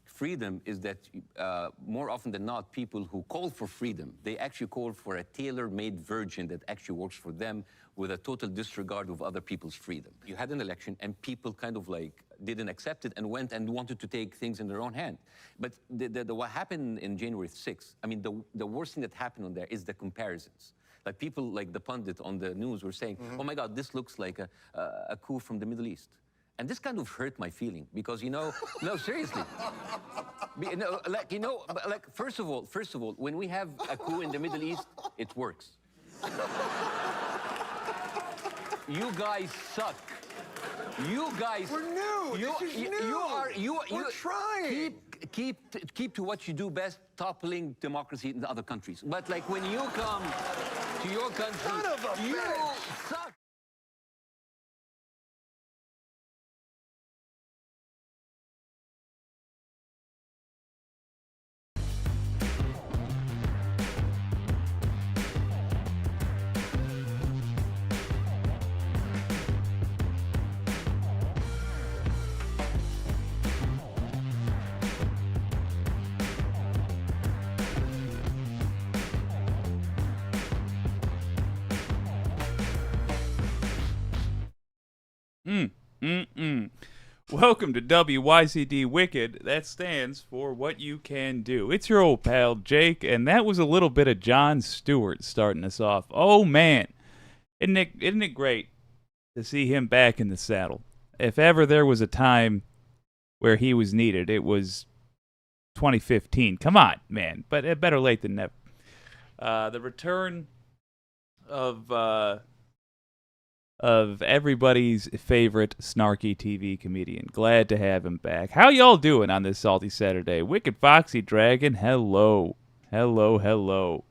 Freedom is that more often than not, people who call for freedom, they actually call for a tailor-made version that actually works for them with a total disregard of other people's freedom. You had an election and people kind of like didn't accept it and went and wanted to take things in their own hand. But what happened in January 6th, I mean, the worst thing that happened on there is the comparisons. Like people like the pundit on the news were saying, oh my God, this looks like a coup from the Middle East. And this kind of hurt my feeling because, no, seriously. First of all, when we have a coup in the Middle East, it works. You guys suck. You guys. We're new. This is new. We're trying. Keep to what you do best, toppling democracy in the other countries. But like when you come to your country, you suck. Welcome to WYCD Wicked. That stands for What You Can Do. It's your old pal, Jake, and that was a little bit of Jon Stewart starting us off. Oh, man. Isn't it great to see him back in the saddle? If ever there was a time where he was needed, it was 2015. Come on, man. But better late than never. The return of everybody's favorite snarky TV comedian. Glad to have him back. How y'all doing on this salty Saturday? Wicked Foxy Dragon, hello. Hello, hello.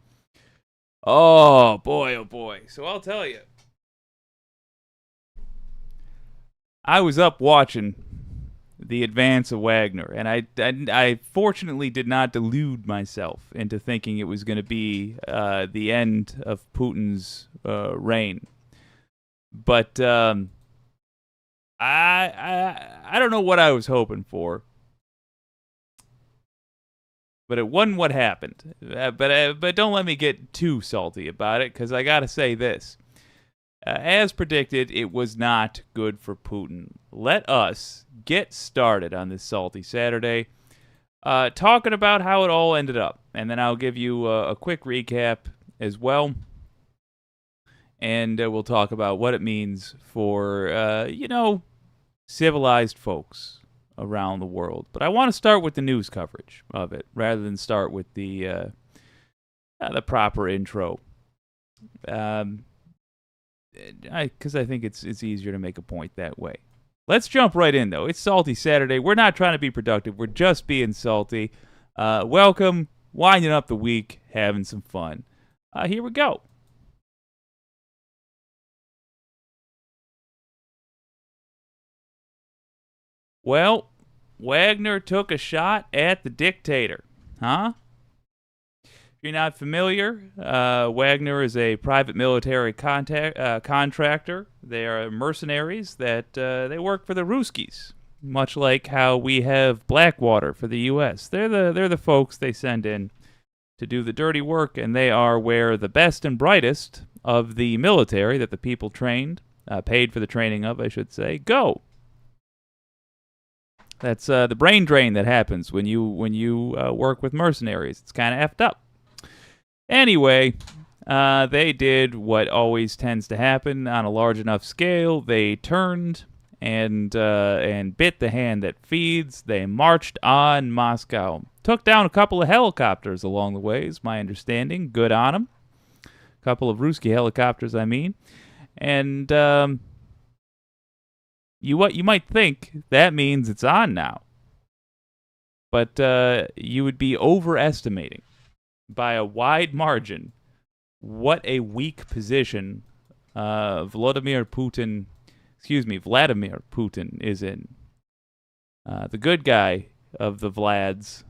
Oh, boy, oh, boy. So I'll tell you. I was up watching the advance of Wagner, and I fortunately did not delude myself into thinking it was going to be the end of Putin's reign. But I don't know what I was hoping for, but it wasn't what happened. But don't let me get too salty about it, because I gotta say this: as predicted, it was not good for Putin. Let us get started on this salty Saturday, talking about how it all ended up, and then I'll give you a quick recap as well. And we'll talk about what it means for, civilized folks around the world. But I want to start with the news coverage of it, rather than start with the proper intro. Because I think it's easier to make a point that way. Let's jump right in, though. It's Salty Saturday. We're not trying to be productive. We're just being salty. Welcome. Winding up the week. Having some fun. Here we go. Well, Wagner took a shot at the dictator, huh? If you're not familiar, Wagner is a private military contractor. They are mercenaries that they work for the Ruskies, much like how we have Blackwater for the U.S. They're the folks they send in to do the dirty work, and they are where the best and brightest of the military that the people trained, paid for the training of, I should say, go. That's the brain drain that happens when you work with mercenaries. It's kind of effed up. Anyway, they did what always tends to happen on a large enough scale. They turned and bit the hand that feeds. They marched on Moscow. Took down a couple of helicopters along the way, is my understanding. Good on them. A couple of Ruski helicopters, I mean. And you might think that means it's on now. but you would be overestimating by a wide margin what a weak position Vladimir Putin is in. The good guy of the Vlads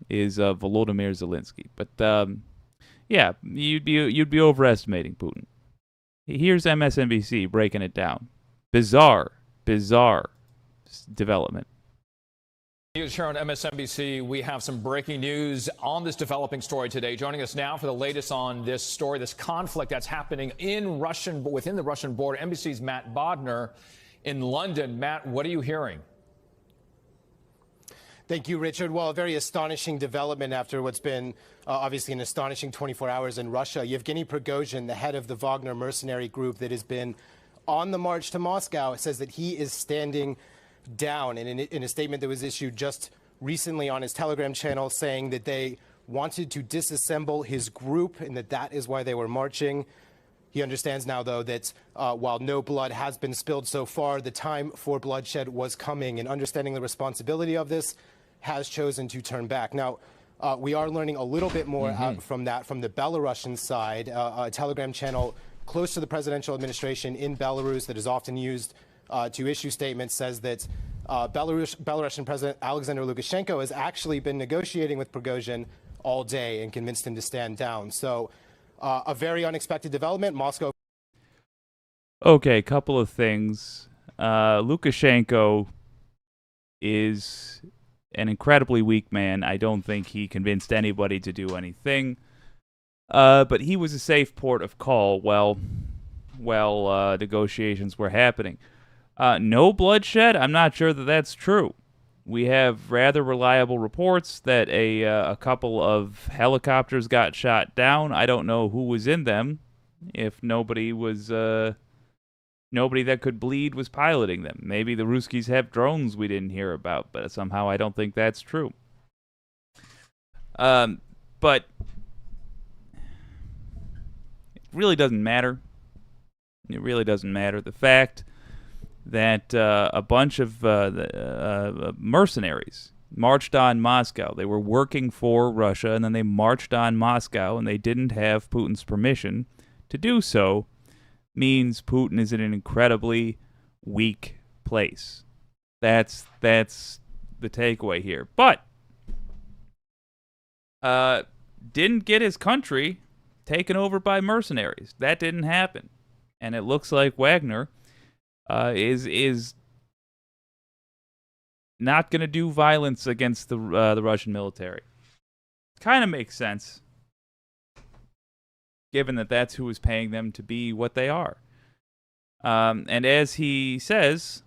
is Volodymyr Zelensky. But yeah, you'd be overestimating Putin. Here's MSNBC breaking it down. Bizarre development. News here on MSNBC. We have some breaking news on this developing story today. Joining us now for the latest on this story, this conflict that's happening within the Russian border. NBC's Matt Wagner in London. Matt, what are you hearing? Thank you, Richard. Well, a very astonishing development after what's been obviously an astonishing 24 hours in Russia. Yevgeny Prigozhin, the head of the Wagner mercenary group that has been on the march to Moscow, says that he is standing down. And in a statement that was issued just recently on his Telegram channel, saying that they wanted to disassemble his group and that is why they were marching. He understands now, though, that while no blood has been spilled so far, the time for bloodshed was coming. And understanding the responsibility of this, has chosen to turn back. Now, we are learning a little bit more from the Belarusian side. A Telegram channel close to the presidential administration in Belarus that is often used to issue statements says that Belarusian President Alexander Lukashenko has actually been negotiating with Prigozhin all day and convinced him to stand down. So a very unexpected development. Moscow. Okay, couple of things. Lukashenko is an incredibly weak man. I don't think he convinced anybody to do anything. But he was a safe port of call while negotiations were happening. No bloodshed? I'm not sure that that's true. We have rather reliable reports that a couple of helicopters got shot down. I don't know who was in them. If nobody that could bleed was piloting them. Maybe the Ruskies have drones we didn't hear about, but somehow I don't think that's true. But it really doesn't matter. It really doesn't matter. The fact that a bunch of mercenaries marched on Moscow. They were working for Russia, and then they marched on Moscow, and they didn't have Putin's permission to do so, means Putin is in an incredibly weak place. That's the takeaway here. But didn't get his country taken over by mercenaries. That didn't happen. And it looks like Wagner is not going to do violence against the Russian military. Kind of makes sense, given that that's who is paying them to be what they are. And as he says,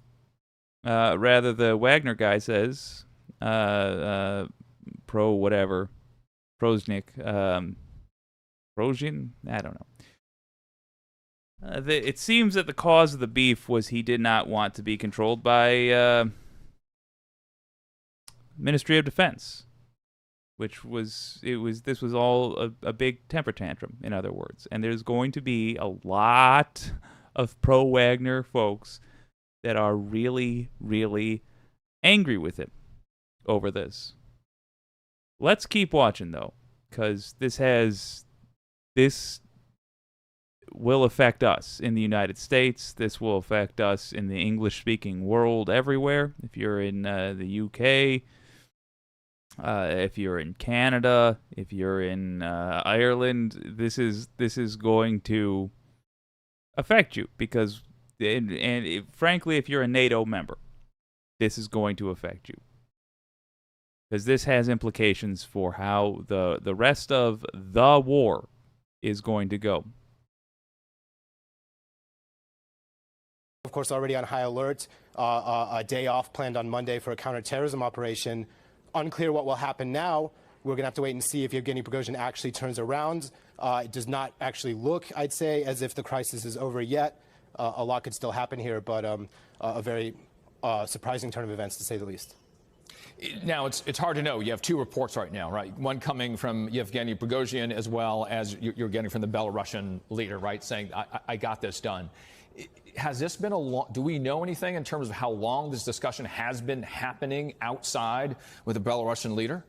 the Wagner guy says, Prozhin, I don't know. It seems that the cause of the beef was he did not want to be controlled by Ministry of Defense, this was all a big temper tantrum, in other words. And there's going to be a lot of pro-Wagner folks that are really, really angry with him over this. Let's keep watching, though, because this will affect us in the United States. This will affect us in the English-speaking world everywhere. If you're in the UK, if you're in Canada, if you're in Ireland, this is going to affect you because, frankly, if you're a NATO member, this is going to affect you because this has implications for how the rest of the war is going to go. Of course, already on high alert, a day off planned on Monday for a counterterrorism operation. Unclear what will happen now. We're going to have to wait and see if Yevgeny Prigozhin actually turns around. It does not actually look, I'd say, as if the crisis is over yet. A lot could still happen here, but a very surprising turn of events, to say the least. Now, it's hard to know. You have two reports right now, right? One coming from Yevgeny Prigozhin as well as you're getting from the Belarusian leader, right, saying, I got this done. Has this been a long, do we know anything in terms of how long this discussion has been happening outside with the Belarusian leader?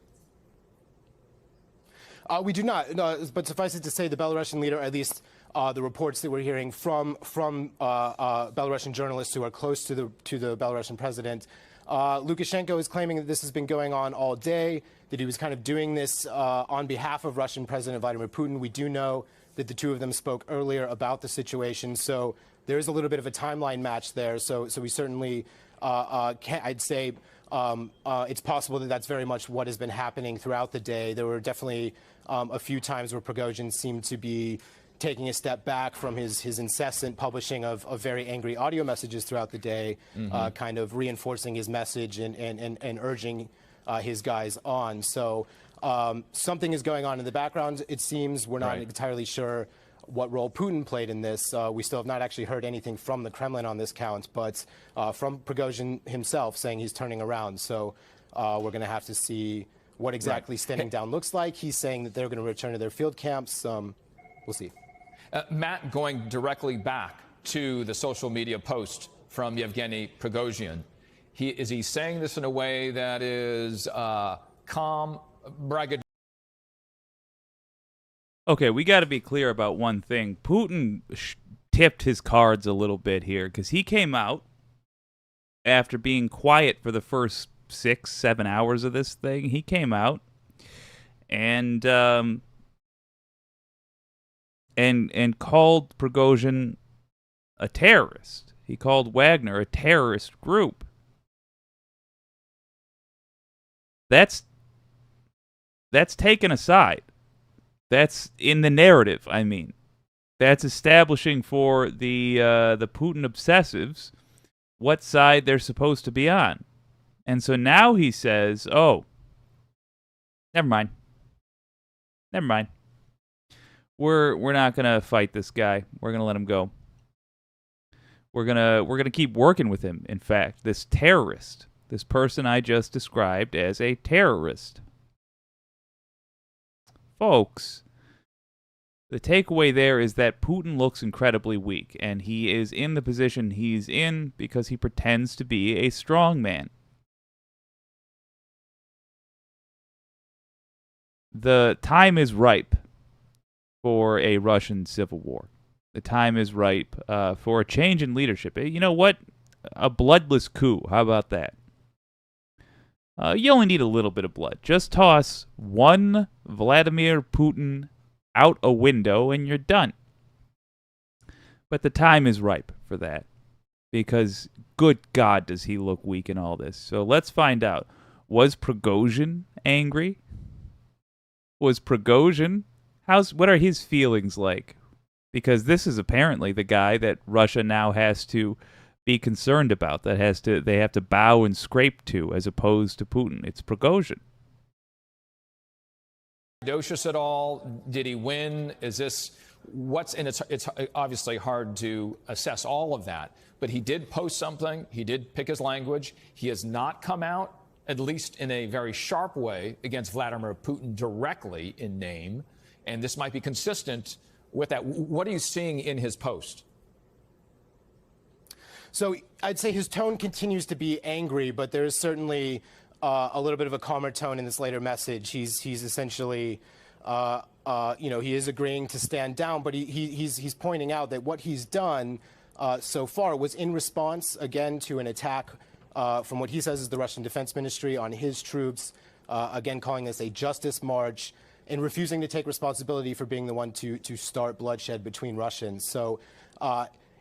We do not, no, but suffice it to say the Belarusian leader, at least the reports that we're hearing from Belarusian journalists who are close to the Belarusian president, Lukashenko is claiming that this has been going on all day, that he was kind of doing this on behalf of Russian President Vladimir Putin. We do know that the two of them spoke earlier about the situation, so there is a little bit of a timeline match there. So we certainly, I'd say, it's possible that that's very much what has been happening throughout the day. There were definitely a few times where Prigozhin seemed to be taking a step back from his incessant publishing of very angry audio messages throughout the day, kind of reinforcing his message and urging his guys on. So something is going on in the background, it seems. We're not entirely sure what role Putin played in this. We still have not actually heard anything from the Kremlin on this count, but from Prigozhin himself saying he's turning around. So we're going to have to see what exactly standing down looks like. He's saying that they're going to return to their field camps. We'll see. Matt, going directly back to the social media post from Yevgeny Prigozhin, is he saying this in a way that is calm, braggadocious? Okay, we got to be clear about one thing. Putin tipped his cards a little bit here because he came out after being quiet for the first 6-7 hours of this thing. He came out and called Prigozhin a terrorist. He called Wagner a terrorist group. That's taken aside. That's in the narrative, I mean. That's establishing for the Putin obsessives what side they're supposed to be on. And so now he says, oh, never mind. Never mind. We're not going to fight this guy. We're going to let him go. We're going to keep working with him, in fact. This terrorist, this person I just described as a terrorist. Folks, the takeaway there is that Putin looks incredibly weak, and he is in the position he's in because he pretends to be a strong man. The time is ripe for a Russian civil war. The time is ripe for a change in leadership. You know what? A bloodless coup. How about that? You only need a little bit of blood. Just toss one Vladimir Putin out a window and you're done. But the time is ripe for that. Because, good God, does he look weak in all this. So let's find out. Was Prigozhin angry? Was Prigozhin... what are his feelings like? Because this is apparently the guy that Russia now has to be concerned about, they have to bow and scrape to, as opposed to Putin. It's Prigozhin. Braggadocious at all? Did he win? Is this what's in? It's obviously hard to assess all of that, but he did post something. He did pick his language. He has not come out, at least in a very sharp way, against Vladimir Putin directly in name, and this might be consistent with that. What are you seeing in his post? So I'd say his tone continues to be angry, but there is certainly a little bit of a calmer tone in this later message. He's essentially, he is agreeing to stand down, but he's pointing out that what he's done so far was in response, again, to an attack from what he says is the Russian Defense Ministry on his troops, again calling this a justice march, and refusing to take responsibility for being the one to start bloodshed between Russians. So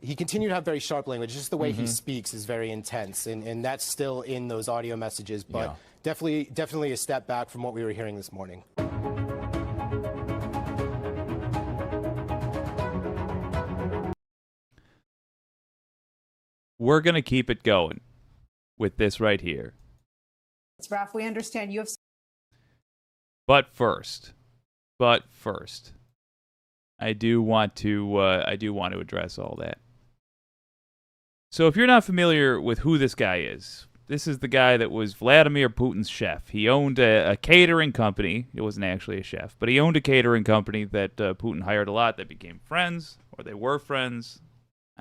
he continued to have very sharp language. Just the way he speaks is very intense, and that's still in those audio messages, but definitely a step back from what we were hearing this morning. We're going to keep it going with this right here. It's rough. We understand you have... But first, I do want to address all that. So if you're not familiar with who this guy is, this is the guy that was Vladimir Putin's chef. He owned a catering company. It wasn't actually a chef, but he owned a catering company that Putin hired a lot that became friends, or they were friends.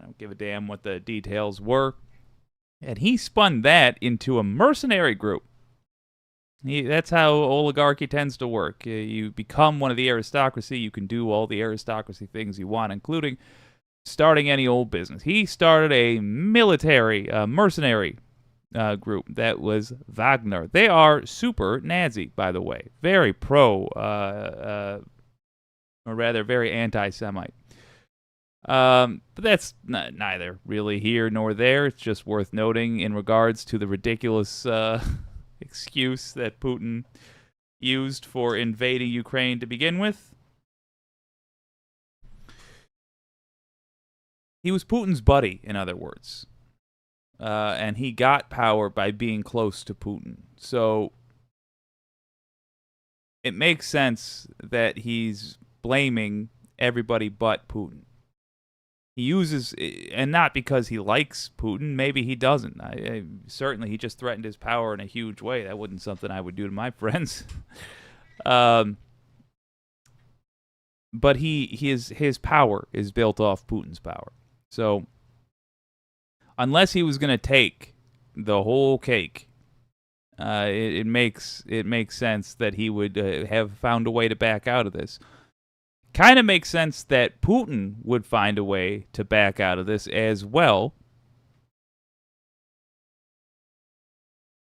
I don't give a damn what the details were. And he spun that into a mercenary group. That's how oligarchy tends to work. You become one of the aristocracy, you can do all the aristocracy things you want, including starting any old business. He started a military, mercenary group that was Wagner. They are super Nazi, by the way. Very pro, or rather, very anti-Semite. But that's neither really here nor there. It's just worth noting in regards to the ridiculous excuse that Putin used for invading Ukraine to begin with. He was Putin's buddy, in other words. And he got power by being close to Putin. So it makes sense that he's blaming everybody but Putin. He uses, and not because he likes Putin, maybe he doesn't. Certainly, he just threatened his power in a huge way. That wasn't something I would do to my friends. But his power is built off Putin's power. So, unless he was going to take the whole cake, it makes sense that he would have found a way to back out of this. Kind of makes sense that Putin would find a way to back out of this as well,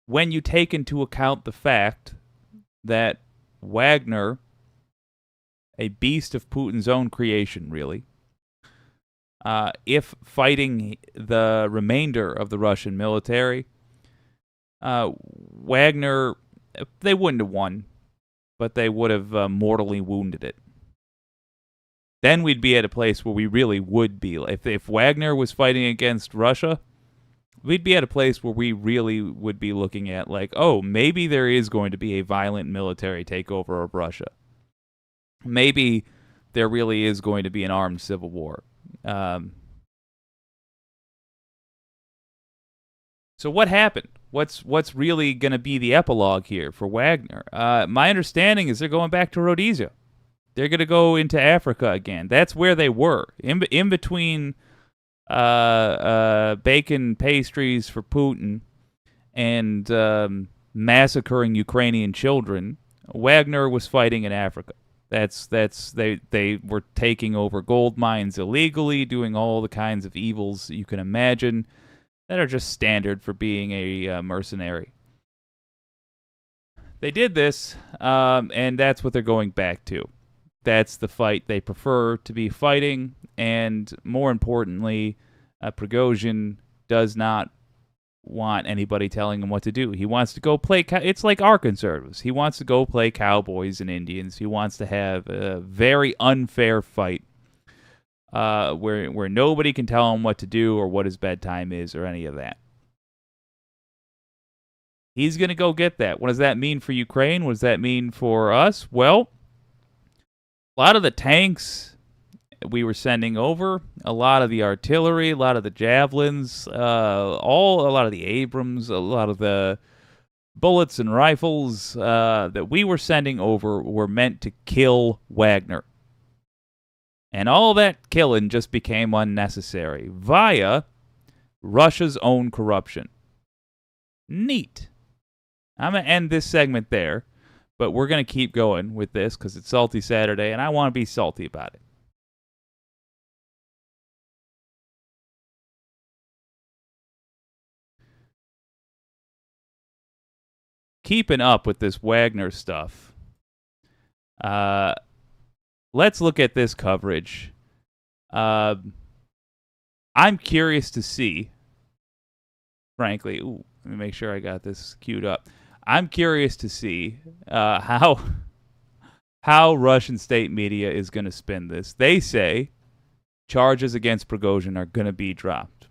when you take into account the fact that Wagner, a beast of Putin's own creation, really, if fighting the remainder of the Russian military, Wagner, they wouldn't have won, but they would have mortally wounded it. Then we'd be at a place where we really would be. If Wagner was fighting against Russia, we'd be at a place where we really would be looking at, like, oh, maybe there is going to be a violent military takeover of Russia. Maybe there really is going to be an armed civil war. So what happened? What's really going to be the epilogue here for Wagner? My understanding is they're going back to Rhodesia. They're going to go into Africa again. That's where they were. In between bacon pastries for Putin and massacring Ukrainian children, Wagner was fighting in Africa. They were taking over gold mines illegally, doing all the kinds of evils you can imagine that are just standard for being a mercenary. They did this, and that's what they're going back to. That's the fight they prefer to be fighting, and more importantly, Prigozhin does not want anybody telling him what to do. He wants to go play. It's like our conservatives. He wants to go play cowboys and Indians. He wants to have a very unfair fight where nobody can tell him what to do or what his bedtime is or any of that. He's going to go get that. What does that mean for Ukraine? What does that mean for us? Well, a lot of the tanks we were sending over, a lot of the artillery, a lot of the javelins, a lot of the Abrams, a lot of the bullets and rifles that we were sending over were meant to kill Wagner. And all that killing just became unnecessary via Russia's own corruption. Neat. I'm going to end this segment there, but we're going to keep going with this because it's Salty Saturday, and I want to be salty about it. Keeping up with this Wagner stuff, let's look at this coverage. I'm curious to see, frankly, let me make sure I got this queued up. I'm curious to see how Russian state media is going to spin this. They say charges against Prigozhin are going to be dropped.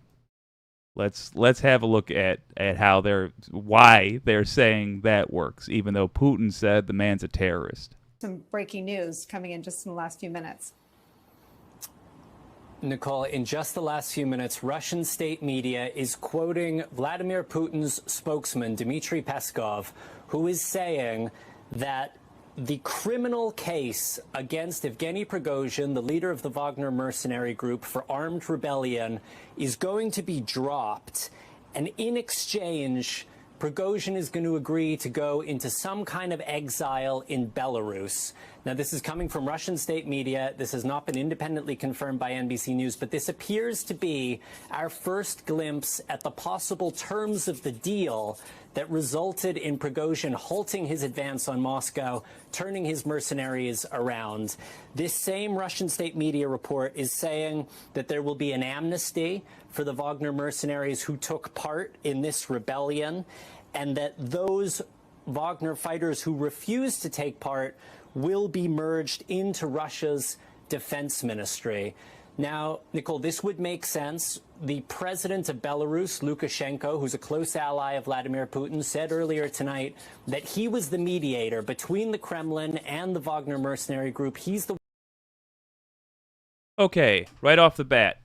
Let's have a look at how why they're saying that works, even though Putin said the man's a terrorist. Some breaking news coming in just in the last few minutes. Nicole, in just the last few minutes, Russian state media is quoting Vladimir Putin's spokesman, Dmitry Peskov, who is saying that the criminal case against Evgeny Prigozhin, the leader of the Wagner mercenary group, for armed rebellion is going to be dropped. And in exchange, Prigozhin is going to agree to go into some kind of exile in Belarus. Now, this is coming from Russian state media. This has not been independently confirmed by NBC News, but this appears to be our first glimpse at the possible terms of the deal that resulted in Prigozhin halting his advance on Moscow, turning his mercenaries around. This same Russian state media report is saying that there will be an amnesty for the Wagner mercenaries who took part in this rebellion, and that those Wagner fighters who refuse to take part will be merged into Russia's defense ministry. Now, Nicole, this would make sense. The president of Belarus, Lukashenko, who's a close ally of Vladimir Putin, said earlier tonight that he was the mediator between the Kremlin and the Wagner mercenary group. He's the Okay, right off the bat,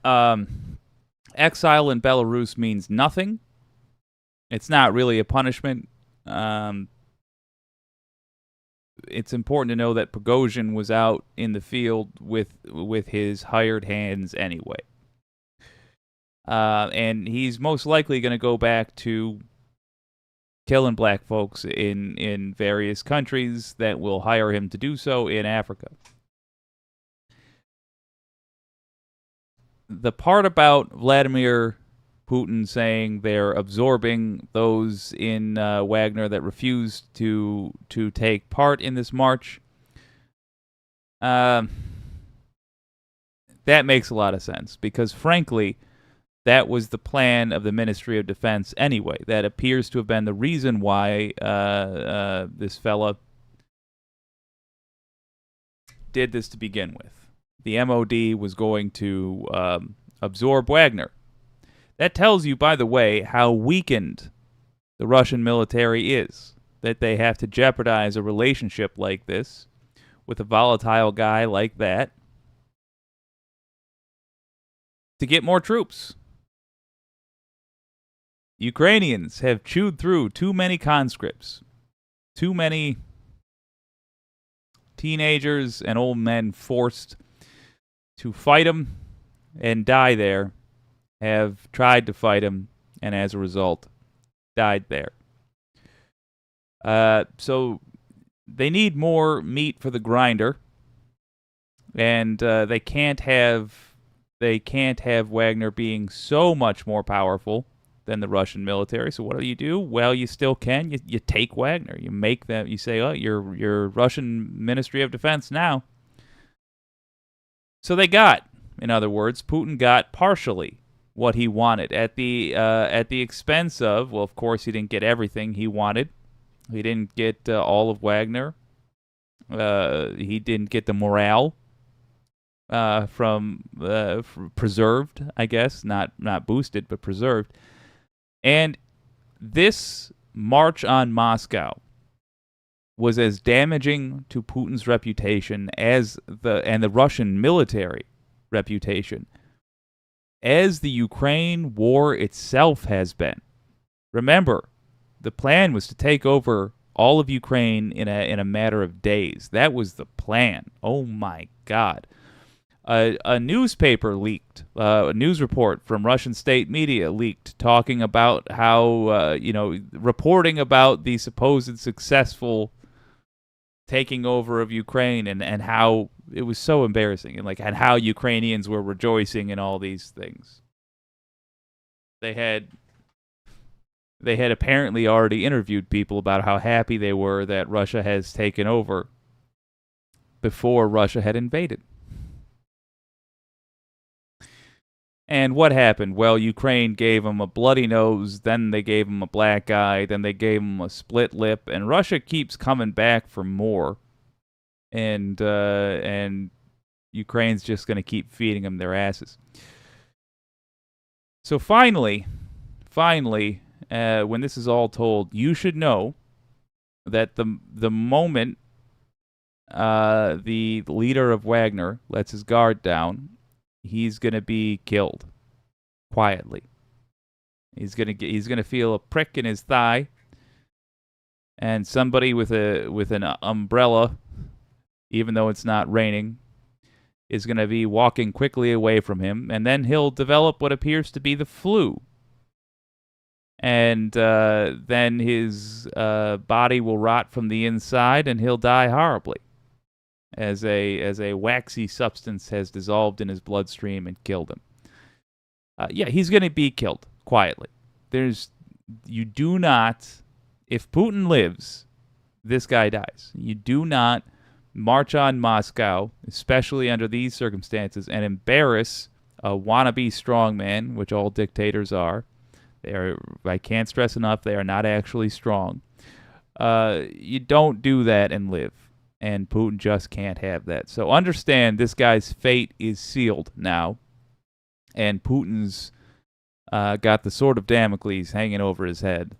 exile in Belarus means nothing. It's not really a punishment. It's important to know that Prigozhin was out in the field with his hired hands anyway. And he's most likely going to go back to killing black folks in various countries that will hire him to do so in Africa. The part about Vladimir Putin saying they're absorbing those in Wagner that refused to take part in this march, that makes a lot of sense, because frankly, that was the plan of the Ministry of Defense anyway. That appears to have been the reason why this fella did this to begin with. The MOD was going to absorb Wagner. That tells you, by the way, how weakened the Russian military is, that they have to jeopardize a relationship like this with a volatile guy like that to get more troops. Ukrainians have chewed through too many conscripts, too many teenagers and old men forced to fight them and die there, have tried to fight him, and as a result, died there. So they need more meat for the grinder, and they can't have Wagner being so much more powerful than the Russian military. So what do? Well, you still can. You take Wagner. You make them. You say, oh, you're Russian Ministry of Defense now. So they got, in other words, Putin got partially what he wanted at the expense of, well, of course, he didn't get everything he wanted. He didn't get all of Wagner. He didn't get the morale from preserved, I guess, not boosted, but preserved. And this march on Moscow was as damaging to Putin's reputation and the Russian military reputation as the Ukraine war itself has been. Remember, the plan was to take over all of Ukraine in a matter of days. That was the plan. Oh my God. A newspaper leaked, a news report from Russian state media leaked, talking about how, reporting about the supposed successful taking over of Ukraine and how it was so embarrassing, and how Ukrainians were rejoicing in all these things. They had apparently already interviewed people about how happy they were that Russia has taken over before Russia had invaded. And what happened? Well, Ukraine gave them a bloody nose, then they gave them a black eye, then they gave them a split lip, and Russia keeps coming back for more. And Ukraine's just going to keep feeding them their asses. So finally, when this is all told, you should know that the moment the leader of Wagner lets his guard down, he's going to be killed quietly. He's going to feel a prick in his thigh, and somebody with an umbrella, even though it's not raining, is going to be walking quickly away from him, and then he'll develop what appears to be the flu. And then his body will rot from the inside, and he'll die horribly, as a waxy substance has dissolved in his bloodstream and killed him. Yeah, he's going to be killed quietly. You do not, if Putin lives, this guy dies. You do not march on Moscow, especially under these circumstances, and embarrass a wannabe strongman, which all dictators are. I can't stress enough, they are not actually strong. You don't do that and live. And Putin just can't have that. So understand this guy's fate is sealed now. And Putin's got the sword of Damocles hanging over his head.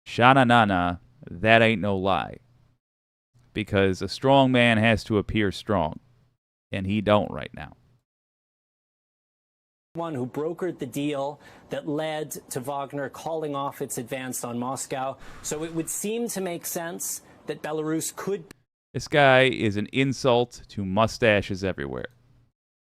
Sha-na-na-na, that ain't no lie. Because a strong man has to appear strong. And he don't right now. One who brokered the deal that led to Wagner calling off its advance on Moscow. So it would seem to make sense that Belarus could This guy is an insult to mustaches everywhere.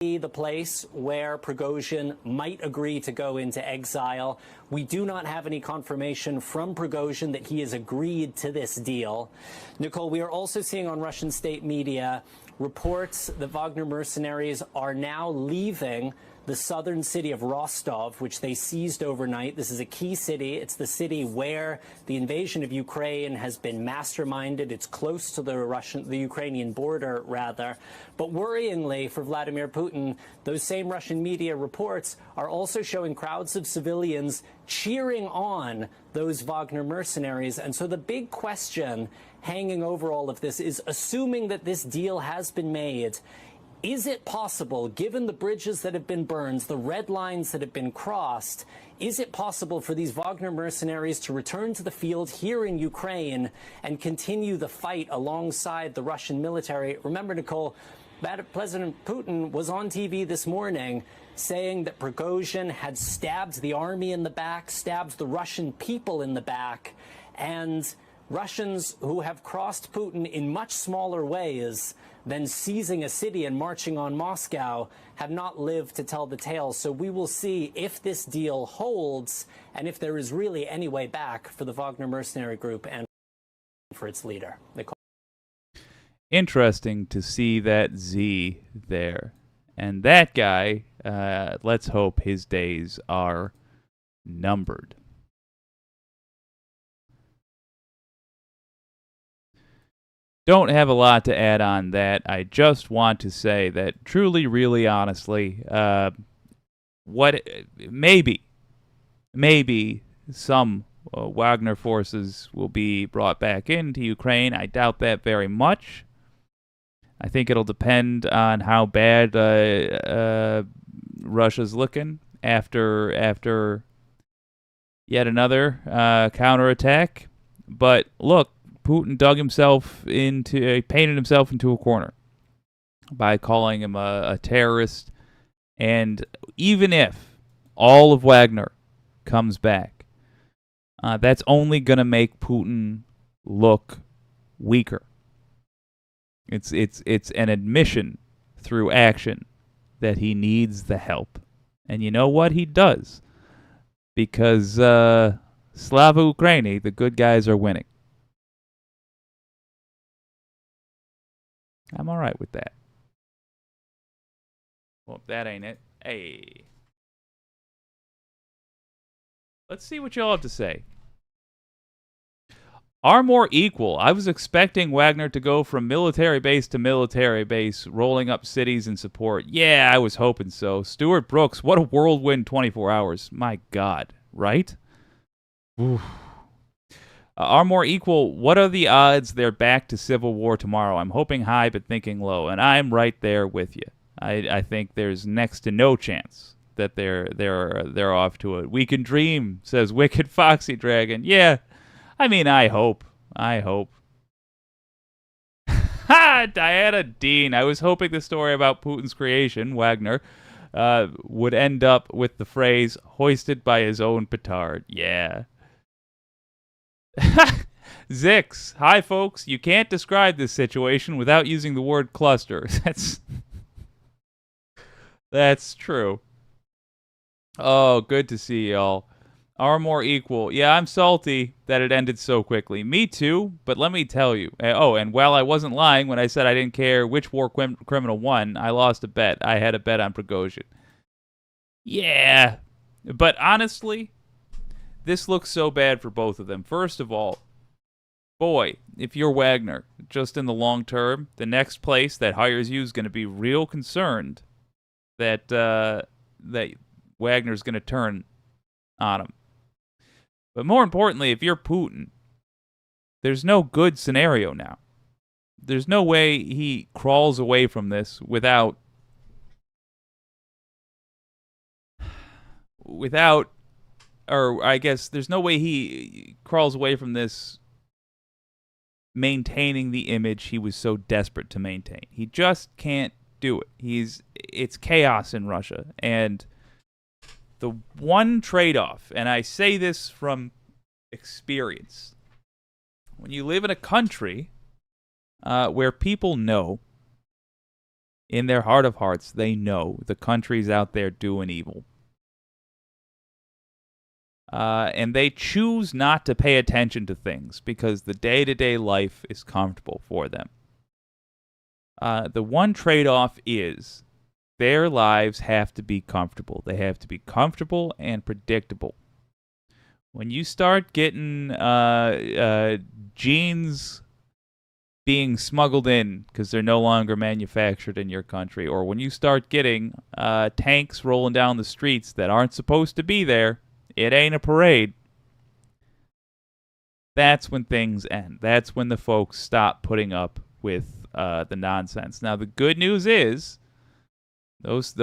be the place where Prigozhin might agree to go into exile. We do not have any confirmation from Prigozhin that he has agreed to this deal. Nicole, we are also seeing on Russian state media reports that Wagner mercenaries are now leaving the southern city of Rostov, which they seized overnight. This is a key city. It's the city where the invasion of Ukraine has been masterminded. It's close to the Ukrainian border, rather. But worryingly for Vladimir Putin, those same Russian media reports are also showing crowds of civilians cheering on those Wagner mercenaries. And so the big question hanging over all of this is, assuming that this deal has been made, is it possible, given the bridges that have been burned, the red lines that have been crossed, is it possible for these Wagner mercenaries to return to the field here in Ukraine and continue the fight alongside the Russian military? Remember, Nicole, President Putin was on TV this morning saying that Prigozhin had stabbed the army in the back, stabbed the Russian people in the back, and Russians who have crossed Putin in much smaller ways than seizing a city and marching on Moscow have not lived to tell the tale. So we will see if this deal holds and if there is really any way back for the Wagner mercenary group and for its leader. Interesting to see that Z there. And that guy, let's hope his days are numbered. Don't have a lot to add on that. I just want to say that truly, really honestly, maybe some Wagner forces will be brought back into Ukraine. I doubt that very much. I think it'll depend on how bad Russia's looking after yet another counterattack. But look, Putin painted himself into a corner by calling him a terrorist. And even if all of Wagner comes back, that's only going to make Putin look weaker. It's an admission through action that he needs the help. And you know what? He does. Because Slava Ukraini, the good guys are winning. I'm all right with that. Well, if that ain't it, hey. Let's see what y'all have to say. Are more equal. I was expecting Wagner to go from military base to military base, rolling up cities in support. Yeah, I was hoping so. Stuart Brooks, what a whirlwind 24 hours. My God, right? Oof. Are more equal. What are the odds they're back to civil war tomorrow? I'm hoping high, but thinking low, and I'm right there with you. I think there's next to no chance that they're off to it. We can dream, says Wicked Foxy Dragon. Yeah, I mean, I hope. Ha! Diana Dean. I was hoping the story about Putin's creation, Wagner, would end up with the phrase "hoisted by his own petard." Yeah. Zix, hi folks. You can't describe this situation without using the word cluster. That's true. Oh, good to see y'all. Are more equal. Yeah, I'm salty that it ended so quickly. Me too, but let me tell you. Oh, and while I wasn't lying when I said I didn't care which war criminal won, I lost a bet. I had a bet on Prigozhin. Yeah, but honestly, this looks so bad for both of them. First of all, boy, if you're Wagner, just in the long term, the next place that hires you is going to be real concerned that that Wagner's going to turn on him. But more importantly, if you're Putin, there's no good scenario now. There's no way he crawls away from this without, or I guess there's no way he crawls away from this maintaining the image he was so desperate to maintain. He just can't do it. It's chaos in Russia, and the one trade-off, and I say this from experience, when you live in a country where people know, in their heart of hearts, they know the country's out there doing evil, and they choose not to pay attention to things because the day-to-day life is comfortable for them. The one trade-off is their lives have to be comfortable. They have to be comfortable and predictable. When you start getting genes being smuggled in because they're no longer manufactured in your country, or when you start getting tanks rolling down the streets that aren't supposed to be there, it ain't a parade. That's when things end. That's when the folks stop putting up with the nonsense. Now, the good news is those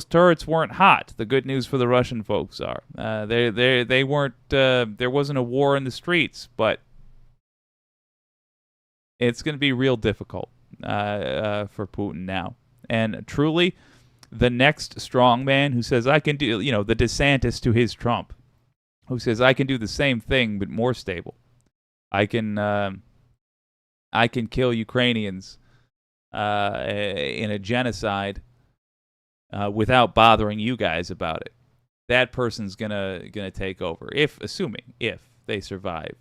turrets weren't hot. The good news for the Russian folks are they weren't. There wasn't a war in the streets, but it's going to be real difficult for Putin now. And truly, the next strongman who says I can do, the DeSantis to his Trump, who says I can do the same thing but more stable. I can kill Ukrainians in a genocide without bothering you guys about it. That person's gonna take over, assuming they survive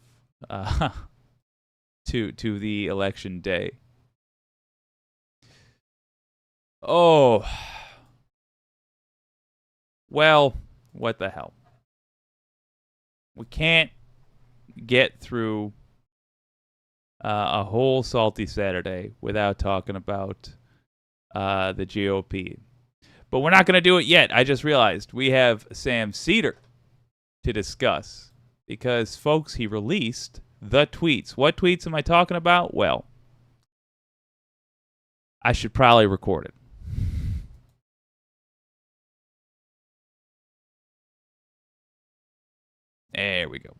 to the election day. Oh, well, what the hell? We can't get through a whole salty Saturday without talking about the GOP. But we're not going to do it yet. I just realized we have Sam Seder to discuss because, folks, he released the tweets. What tweets am I talking about? Well, I should probably record it. There we go.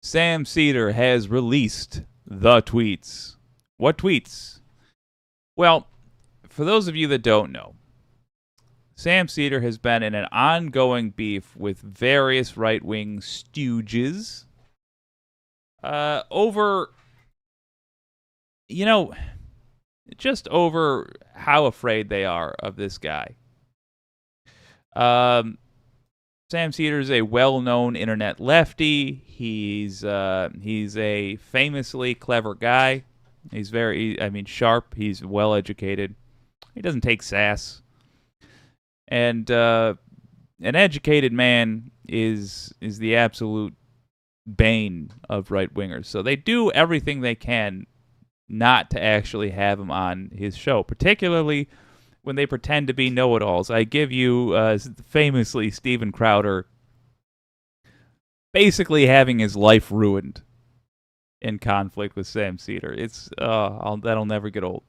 Sam Seder has released the tweets. What tweets? Well, for those of you that don't know, Sam Seder has been in an ongoing beef with various right-wing stooges over, just over how afraid they are of this guy. Sam Seder is a well-known internet lefty. He's a famously clever guy. He's very, sharp. He's well-educated. He doesn't take sass. And an educated man is the absolute bane of right-wingers. So they do everything they can not to actually have him on his show, particularly when they pretend to be know-it-alls. I give you, famously, Steven Crowder basically having his life ruined in conflict with Sam Seder. That'll never get old.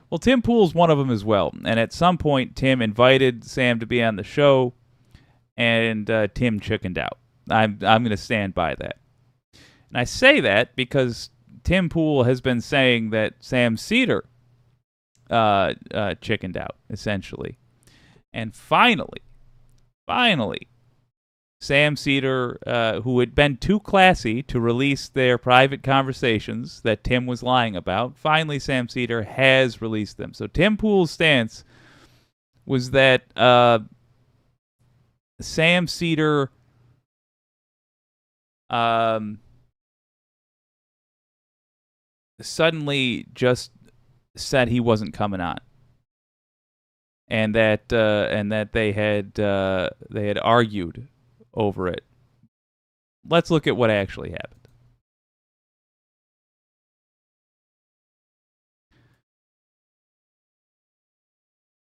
Well, Tim Pool's one of them as well. And at some point, Tim invited Sam to be on the show, and Tim chickened out. I'm going to stand by that. And I say that because Tim Pool has been saying that Sam Seder chickened out, essentially. And finally, Sam Seder, who had been too classy to release their private conversations that Tim was lying about, finally Sam Seder has released them. So Tim Pool's stance was that Sam Seder suddenly just said he wasn't coming on, and that they had argued over it. Let's look at what actually happened.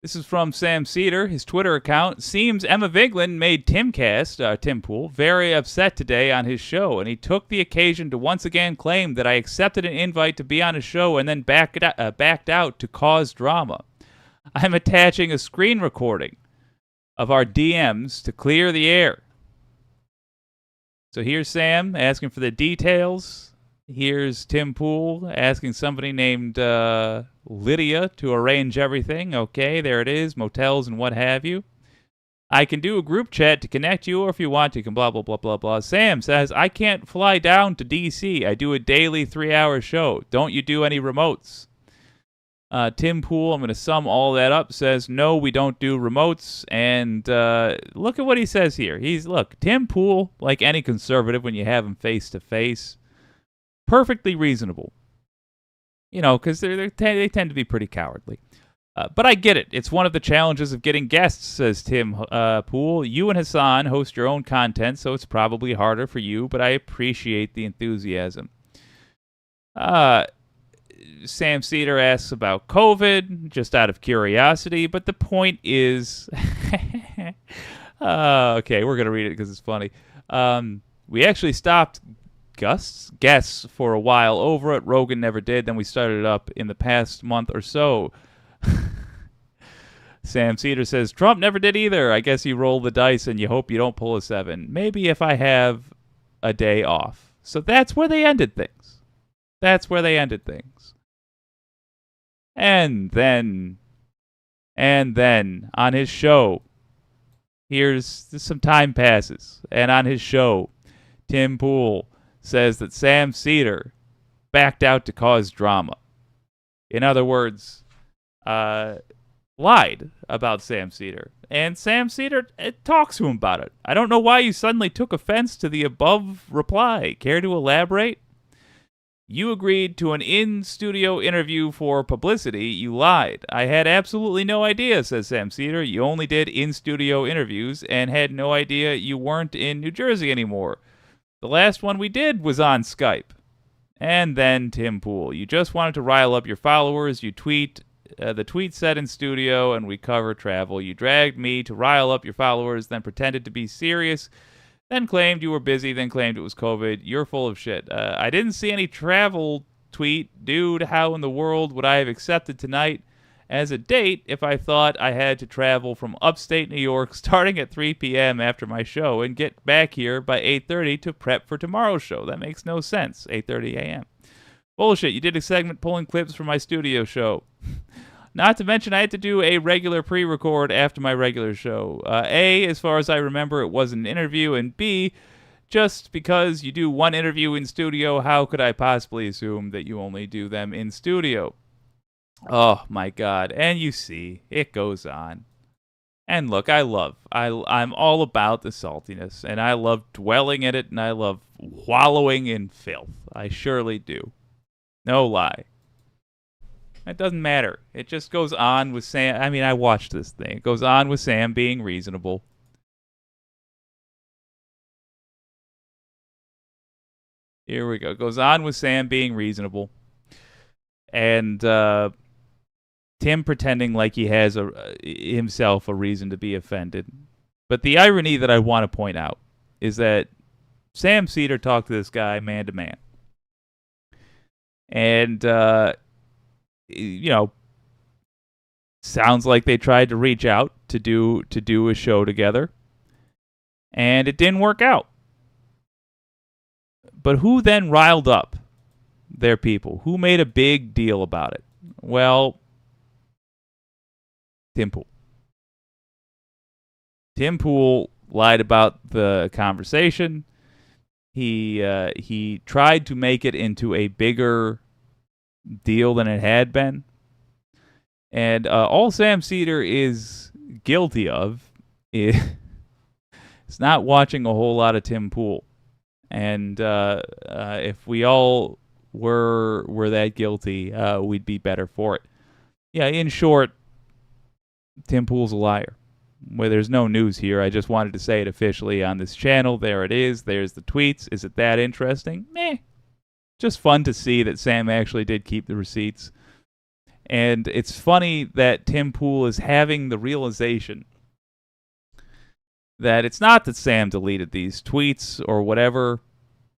This is from Sam Seder, his Twitter account. Seems Emma Vigeland made Timcast, Tim Pool, very upset today on his show, and he took the occasion to once again claim that I accepted an invite to be on his show and then backed out to cause drama. I'm attaching a screen recording of our DMs to clear the air. So here's Sam asking for the details. Here's Tim Pool asking somebody named Lydia to arrange everything. Okay, there it is, motels and what have you. I can do a group chat to connect you, or if you want, you can blah, blah, blah, blah, blah. Sam says, I can't fly down to D.C. I do a daily 3-hour show. Don't you do any remotes? Tim Pool, I'm going to sum all that up, says, no, we don't do remotes. And look at what he says here. Look, Tim Pool, like any conservative when you have him face-to-face, perfectly reasonable. You know, because they tend to be pretty cowardly. But I get it. It's one of the challenges of getting guests, says Tim Pool. You and Hassan host your own content, so it's probably harder for you, but I appreciate the enthusiasm. Sam Seder asks about COVID, just out of curiosity, but the point is... okay, we're going to read it because it's funny. We actually stopped guests for a while over it. Rogan never did. Then we started it up in the past month or so. Sam Seder says, Trump never did either. I guess you roll the dice and you hope you don't pull a 7. Maybe if I have a day off. So that's where they ended things. And then on his show, here's some time passes. And on his show, Tim Pool says that Sam Seder backed out to cause drama. In other words, lied about Sam Seder. And Sam Seder talks to him about it. I don't know why you suddenly took offense to the above reply. Care to elaborate? You agreed to an in-studio interview for publicity. You lied. I had absolutely no idea, says Sam Seder. You only did in-studio interviews and had no idea you weren't in New Jersey anymore. The last one we did was on Skype. And then Tim Pool. You just wanted to rile up your followers. You tweet. The tweet said in studio, and we cover travel. You dragged me to rile up your followers, then pretended to be serious, then claimed you were busy, then claimed it was COVID. You're full of shit. I didn't see any travel tweet. Dude, how in the world would I have accepted tonight as a date if I thought I had to travel from upstate New York starting at 3 p.m. after my show and get back here by 8:30 to prep for tomorrow's show? That makes no sense. 8:30 a.m. Bullshit. You did a segment pulling clips from my studio show. Not to mention I had to do a regular pre-record after my regular show. A, as far as I remember, it wasn't an interview. And B, just because you do one interview in studio, how could I possibly assume that you only do them in studio? Oh, my God. And you see, it goes on. And look, I'm all about the saltiness. And I love dwelling in it, and I love wallowing in filth. I surely do. No lie. It doesn't matter. It just goes on with Sam. I mean, I watched this thing. It goes on with Sam being reasonable. Here we go. It goes on with Sam being reasonable. And Tim pretending like he has himself a reason to be offended. But the irony that I want to point out is that Sam Seder talked to this guy man to man. And, you know, sounds like they tried to reach out to do a show together. And it didn't work out. But who then riled up their people? Who made a big deal about it? Well, Tim Pool. Tim Pool lied about the conversation. He tried to make it into a bigger deal than it had been. And all Sam Seder is guilty of is not watching a whole lot of Tim Pool. And if we all were that guilty, we'd be better for it. Yeah, in short, Tim Pool's a liar. Well, there's no news here. I just wanted to say it officially on this channel. There it is. There's the tweets. Is it that interesting? Meh. Just fun to see that Sam actually did keep the receipts. And it's funny that Tim Pool is having the realization that it's not that Sam deleted these tweets or whatever.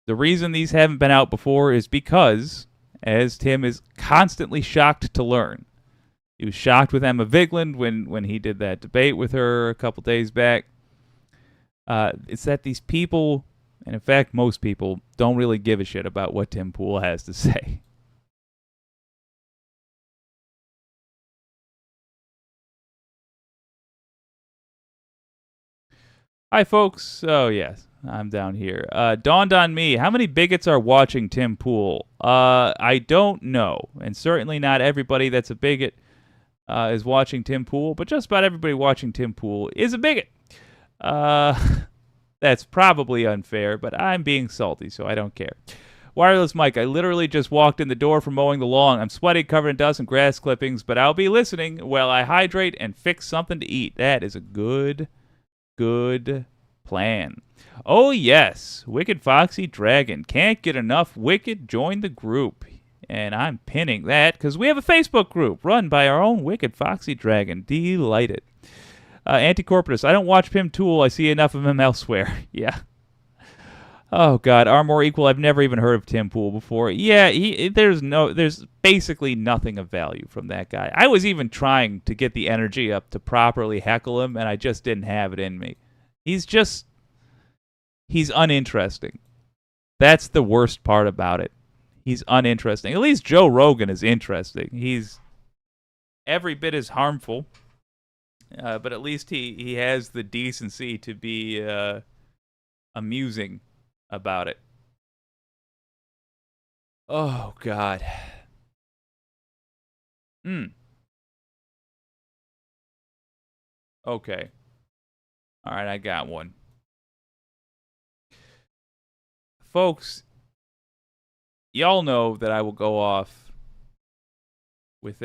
The reason these haven't been out before is because, as Tim is constantly shocked to learn, he was shocked with Emma Vigeland when he did that debate with her a couple days back. It's that these people, and in fact most people, don't really give a shit about what Tim Pool has to say. Hi, folks. Oh, yes, I'm down here. Dawned on me, how many bigots are watching Tim Pool? I don't know, and certainly not everybody that's a bigot is watching Tim Pool, but just about everybody watching Tim Pool is a bigot. That's probably unfair, but I'm being salty, so I don't care. Wireless Mike, I literally just walked in the door from mowing the lawn. I'm sweaty, covered in dust and grass clippings, but I'll be listening while I hydrate and fix something to eat. That is a good plan. Oh, yes. Wicked Foxy Dragon. Can't get enough Wicked. Join the group. And I'm pinning that because we have a Facebook group run by our own Wicked Foxy Dragon. Delighted. Anticorporatus. I don't watch Pim Tool. I see enough of him elsewhere. Yeah. Oh, God. Armor Equal. I've never even heard of Tim Pool before. Yeah, there's basically nothing of value from that guy. I was even trying to get the energy up to properly heckle him, and I just didn't have it in me. He's uninteresting. That's the worst part about it. He's uninteresting. At least Joe Rogan is interesting. He's every bit as harmful, but at least he has the decency to be amusing about it. Oh, God. Okay. All right, I got one. Folks, y'all know that I will go off with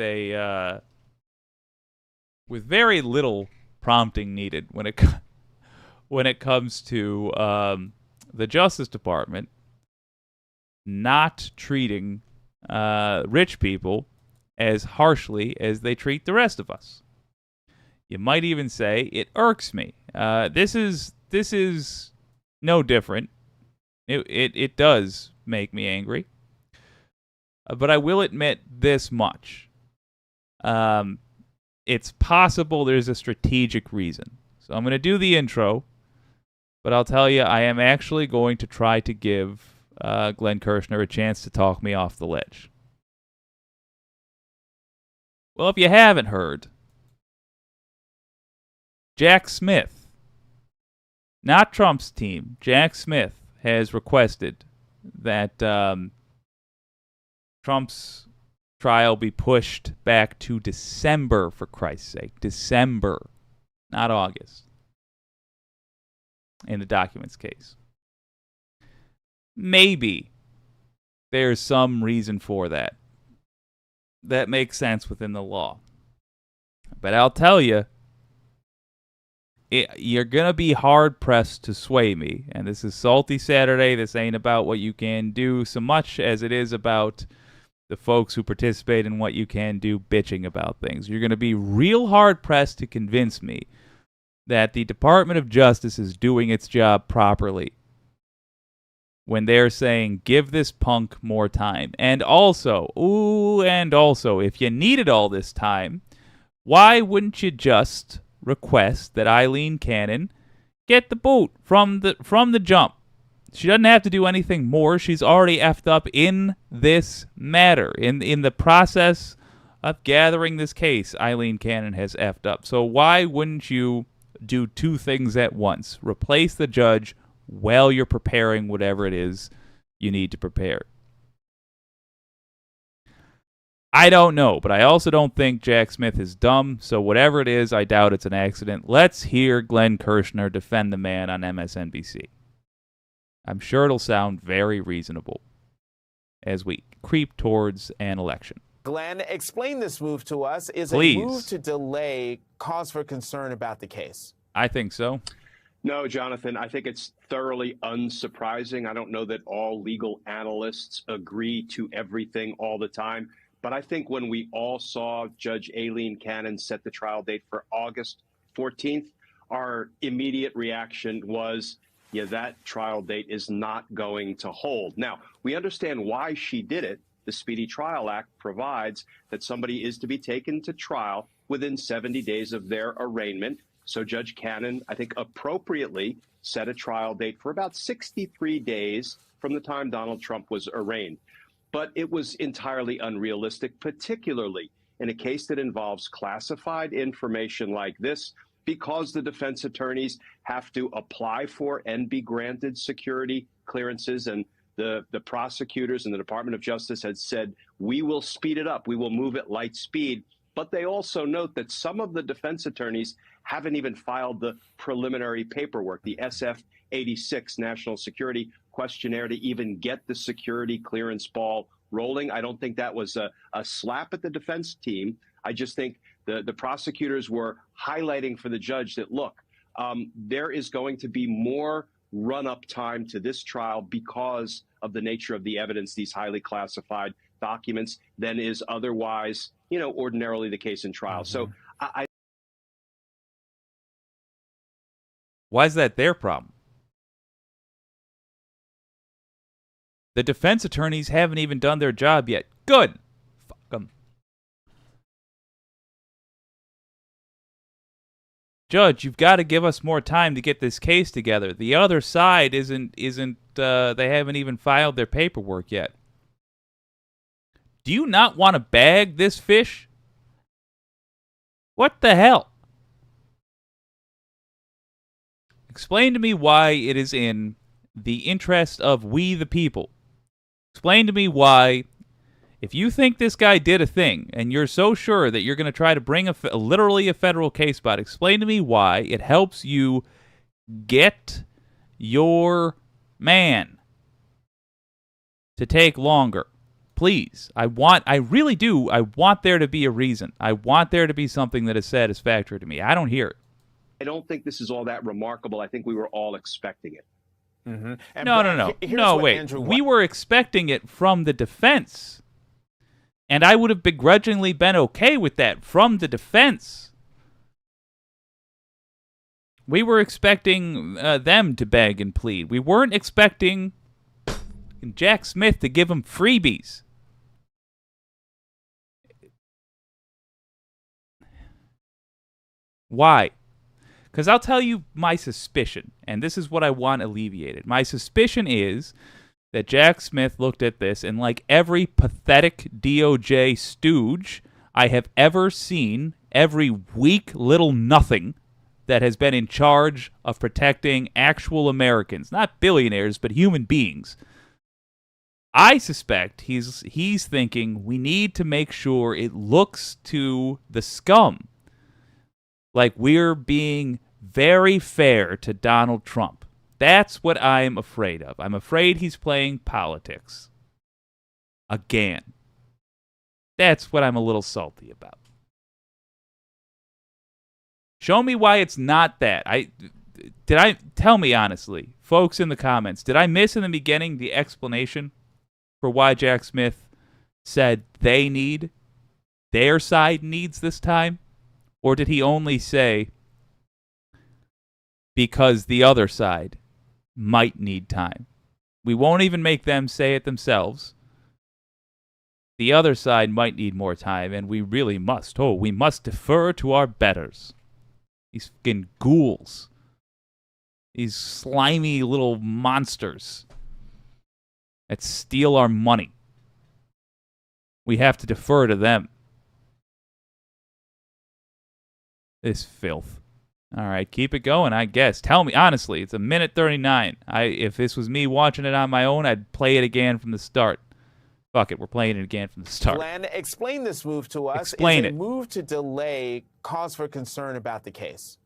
with very little prompting needed when it comes to the Justice Department not treating rich people as harshly as they treat the rest of us. You might even say it irks me. This is no different. It does make me angry. But I will admit this much. It's possible there's a strategic reason. So I'm going to do the intro, but I'll tell you, I am actually going to try to give Glenn Kirshner a chance to talk me off the ledge. Well, if you haven't heard, Jack Smith, not Trump's team, Jack Smith has requested that Trump's trial be pushed back to December, for Christ's sake. December, not August, in the documents case. Maybe there's some reason for that. That makes sense within the law. But I'll tell you, you're going to be hard-pressed to sway me. And this is Salty Saturday. This ain't about what you can do so much as it is about the folks who participate in what you can do bitching about things. You're going to be real hard-pressed to convince me that the Department of Justice is doing its job properly when they're saying, give this punk more time. And also, if you needed all this time, why wouldn't you just request that Eileen Cannon get the boot from the jump? She doesn't have to do anything more. She's already effed up in this matter. In the process of gathering this case, Eileen Cannon has effed up. So why wouldn't you do two things at once. Replace the judge while you're preparing whatever it is you need to prepare. I don't know, but I also don't think Jack Smith is dumb, so whatever it is, I doubt it's an accident. Let's hear Glenn Kirshner defend the man on MSNBC. I'm sure it'll sound very reasonable as we creep towards an election. Glenn, explain this move to us. Is Please. A move to delay cause for concern about the case? I think so. No, Jonathan, I think it's thoroughly unsurprising. I don't know that all legal analysts agree to everything all the time, but I think when we all saw Judge Aileen Cannon set the trial date for August 14th, our immediate reaction was, yeah, that trial date is not going to hold. Now, we understand why she did it. The Speedy Trial Act provides that somebody is to be taken to trial within 70 days of their arraignment. So Judge Cannon, I think, appropriately set a trial date for about 63 days from the time Donald Trump was arraigned. But it was entirely unrealistic, particularly in a case that involves classified information like this, because the defense attorneys have to apply for and be granted security clearances. And the prosecutors and the Department of Justice had said, we will speed it up. We will move at light speed. But they also note that some of the defense attorneys haven't even filed the preliminary paperwork, the SF-86 National Security Questionnaire, to even get the security clearance ball rolling. I don't think that was a slap at the defense team. I just think the prosecutors were highlighting for the judge that, look, there is going to be more run-up time to this trial because of the nature of the evidence, these highly classified documents, than is otherwise, ordinarily the case in trial. So Why is that their problem? The defense attorneys haven't even done their job yet. Good. Fuck them. Judge, you've got to give us more time to get this case together. The other side isn't they haven't even filed their paperwork yet. Do you not want to bag this fish? What the hell? Explain to me why it is in the interest of we the people. Explain to me why, if you think this guy did a thing and you're so sure that you're going to try to bring literally a federal case about it, explain to me why it helps you get your man to take longer. Please. I really do. I want there to be a reason. I want there to be something that is satisfactory to me. I don't hear it. I don't think this is all that remarkable. I think we were all expecting it. Mm-hmm. No, wait. We were expecting it from the defense. And I would have begrudgingly been okay with that from the defense. We were expecting them to beg and plead. We weren't expecting Jack Smith to give them freebies. Why? Because I'll tell you my suspicion, and this is what I want alleviated. My suspicion is that Jack Smith looked at this, and like every pathetic DOJ stooge I have ever seen, every weak little nothing that has been in charge of protecting actual Americans, not billionaires, but human beings, I suspect he's thinking we need to make sure it looks to the scum like we're being very fair to Donald Trump. That's what I'm afraid of. I'm afraid he's playing politics. Again. That's what I'm a little salty about. Show me why it's not that. Tell me honestly, folks in the comments, did I miss in the beginning the explanation for why Jack Smith said their side needs this time? Or did he only say because the other side might need time? We won't even make them say it themselves. The other side might need more time, and we really must. Oh, we must defer to our betters. These fucking ghouls. These slimy little monsters that steal our money. We have to defer to them. This filth. All right, keep it going, I guess. Tell me, honestly, it's a minute 39. If this was me watching it on my own, I'd play it again from the start. Fuck it, we're playing it again from the start. Glenn, explain this move to us. Explain Is it. a move to delay cause for concern about the case?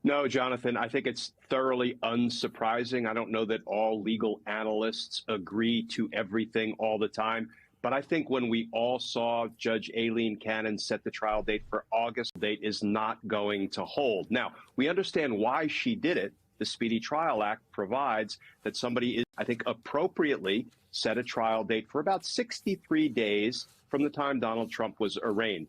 No, Jonathan, I think it's thoroughly unsurprising. I don't know that all legal analysts agree to everything all the time. But I think when we all saw Judge Aileen Cannon set the trial date for August, the date is not going to hold. Now, we understand why she did it. The Speedy Trial Act provides that somebody is, I think, appropriately set a trial date for about 63 days from the time Donald Trump was arraigned.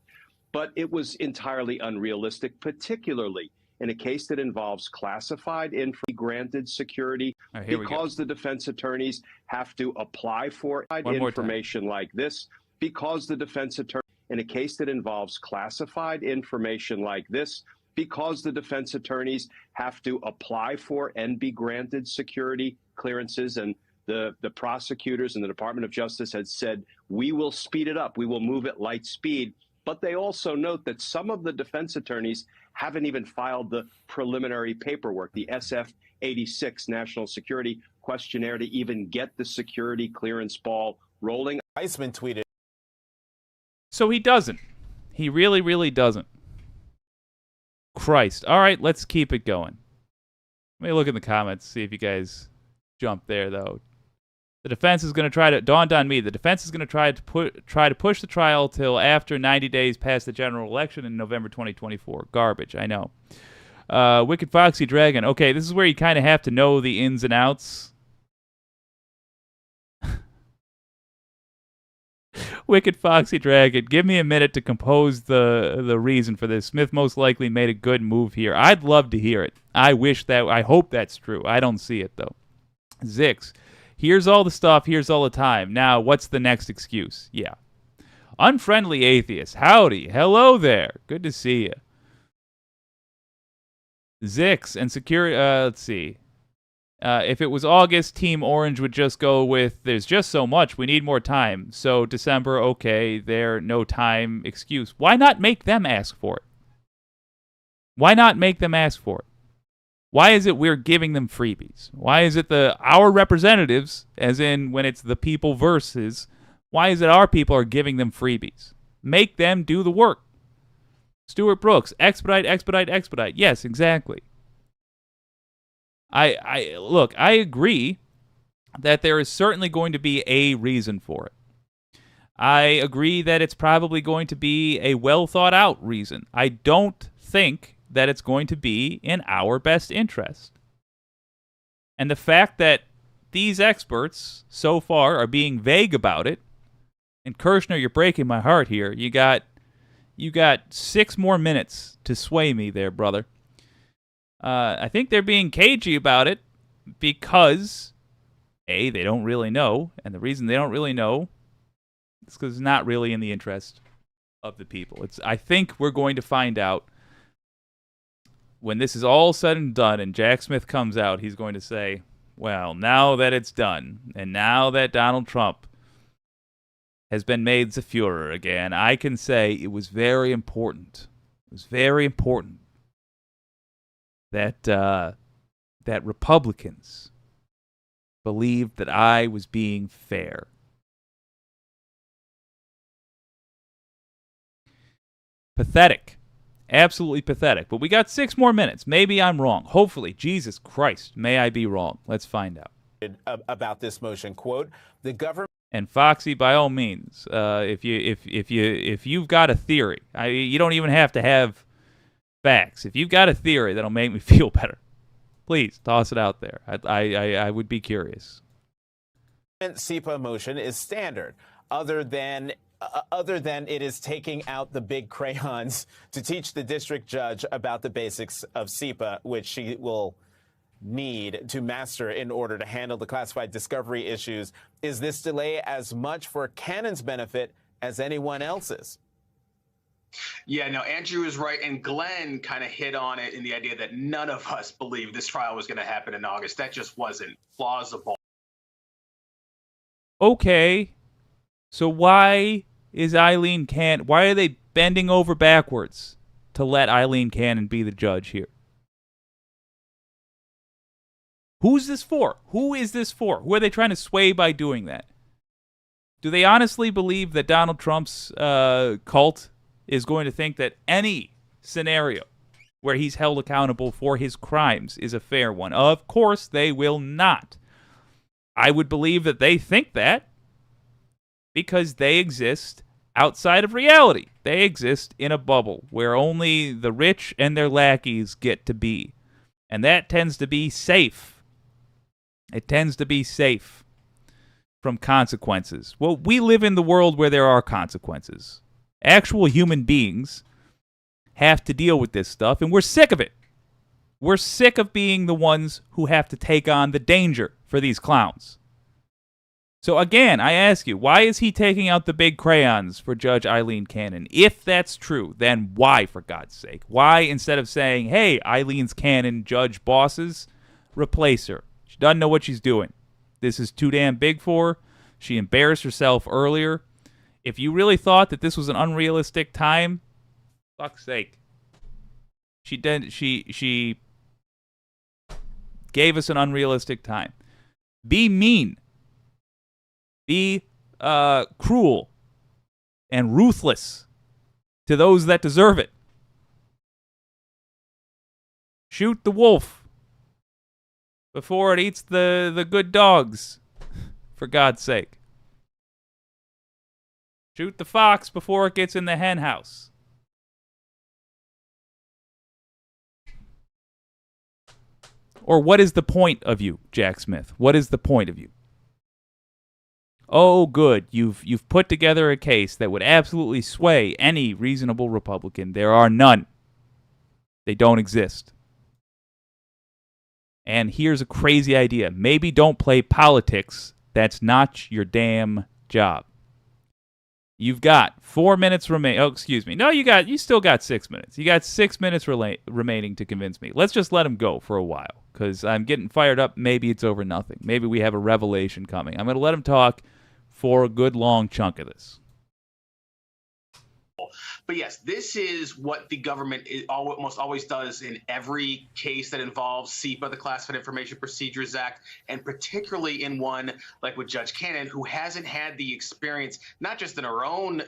But it was entirely unrealistic, particularly in a case that involves classified info granted security, because the defense attorneys have to apply for information like this, because the defense attorney in a case that involves classified information like this, because the defense attorneys have to apply for and be granted security clearances, and the prosecutors and the Department of Justice had said, we will speed it up, we will move at light speed. But they also note that some of the defense attorneys haven't even filed the preliminary paperwork, the SF-86 National Security Questionnaire, to even get the security clearance ball rolling. Weissman tweeted. So he doesn't. He really, really doesn't. Christ. All right, let's keep it going. Let me look in the comments, see if you guys jump there, though. The defense is going to try to, dawned on me, the defense is going to try to push the trial till after 90 days past the general election in November 2024. Garbage, I know. Wicked Foxy Dragon. Okay, this is where you kind of have to know the ins and outs. Wicked Foxy Dragon, give me a minute to compose the reason for this. Smith most likely made a good move here. I'd love to hear it. I hope that's true. I don't see it, though. Zix. Here's all the stuff, here's all the time. Now, what's the next excuse? Yeah. Unfriendly Atheist. Howdy. Hello there. Good to see you. Zix and security. Let's see. If it was August, Team Orange would just go with, there's just so much, we need more time. So December, okay, there, no time excuse. Why not make them ask for it? Why not make them ask for it? Why is it we're giving them freebies? Why is it our representatives, as in when it's the people versus, why is it our people are giving them freebies? Make them do the work. Stuart Brooks, expedite, expedite, expedite. Yes, exactly. Look, I agree that there is certainly going to be a reason for it. I agree that it's probably going to be a well thought out reason. I don't think that it's going to be in our best interest. And the fact that these experts so far are being vague about it, and Kirshner, you're breaking my heart here. You got 6 more minutes to sway me there, brother. I think they're being cagey about it because, A, they don't really know, and the reason they don't really know is because it's not really in the interest of the people. I think we're going to find out when this is all said and done and Jack Smith comes out, he's going to say, well, now that it's done, and now that Donald Trump has been made the Führer again, I can say it was very important. It was very important that that Republicans believed that I was being fair. Pathetic. Absolutely pathetic. But we got 6 more minutes. Maybe I'm wrong. Hopefully. Jesus Christ. May I be wrong. Let's find out. About this motion, quote, the government. And Foxy, by all means, if you've got a theory, you don't even have to have facts. If you've got a theory that'll make me feel better, please toss it out there. I would be curious. SEPA motion is standard, other than it is taking out the big crayons to teach the district judge about the basics of SEPA, which she will need to master in order to handle the classified discovery issues. Is this delay as much for Cannon's benefit as anyone else's? Yeah, no, Andrew is right, and Glenn kind of hit on it in the idea that none of us believed this trial was going to happen in August. That just wasn't plausible. Okay, so why is Aileen Cannon, why are they bending over backwards to let Eileen Cannon be the judge here? Who's this for? Who is this for? Who are they trying to sway by doing that? Do they honestly believe that Donald Trump's cult is going to think that any scenario where he's held accountable for his crimes is a fair one? Of course they will not. I would believe that they think that because they exist outside of reality. They exist in a bubble where only the rich and their lackeys get to be. And that tends to be safe. It tends to be safe from consequences. Well, we live in the world where there are consequences. Actual human beings have to deal with this stuff, and we're sick of it. We're sick of being the ones who have to take on the danger for these clowns. So again, I ask you, why is he taking out the big crayons for Judge Eileen Cannon? If that's true, then why, for God's sake? Why, instead of saying, hey, Eileen's Cannon, judge bosses, replace her? She doesn't know what she's doing. This is too damn big for her. She embarrassed herself earlier. If you really thought that this was an unrealistic time, fuck's sake. She gave us an unrealistic time. Be mean. Be cruel and ruthless to those that deserve it. Shoot the wolf before it eats the good dogs, for God's sake. Shoot the fox before it gets in the hen house. Or what is the point of you, Jack Smith? What is the point of you? Oh, good. You've put together a case that would absolutely sway any reasonable Republican. There are none. They don't exist. And here's a crazy idea. Maybe don't play politics. That's not your damn job. You've got 4 minutes remaining. Oh, excuse me. No, you still got 6 minutes. You got 6 minutes remaining to convince me. Let's just let him go for a while, because I'm getting fired up. Maybe it's over nothing. Maybe we have a revelation coming. I'm going to let him talk for a good long chunk of this. But yes, this is what the government almost always does in every case that involves SIPA, the Classified Information Procedures Act, and particularly in one like with Judge Cannon, who hasn't had the experience, not just in her own,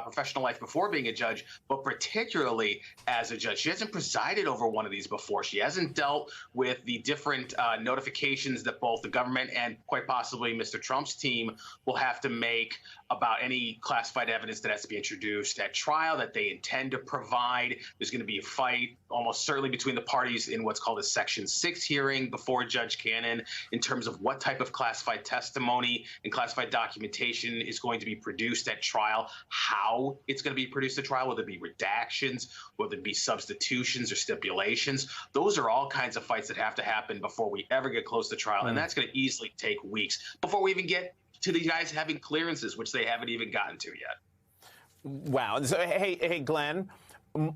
professional life before being a judge, but particularly as a judge. She hasn't presided over one of these before. She hasn't dealt with the different notifications that both the government and quite possibly Mr. Trump's team will have to make about any classified evidence that has to be introduced at trial that they intend to provide. There's going to be a fight almost certainly between the parties in what's called a Section 6 hearing before Judge Cannon in terms of what type of classified testimony and classified documentation is going to be produced at trial, how it's going to be produced at trial, whether it be redactions, whether it be substitutions or stipulations. Those are all kinds of fights that have to happen before we ever get close to trial, and that's going to easily take weeks before we even get to these guys having clearances, which they haven't even gotten to yet. Wow. So, hey, Glenn,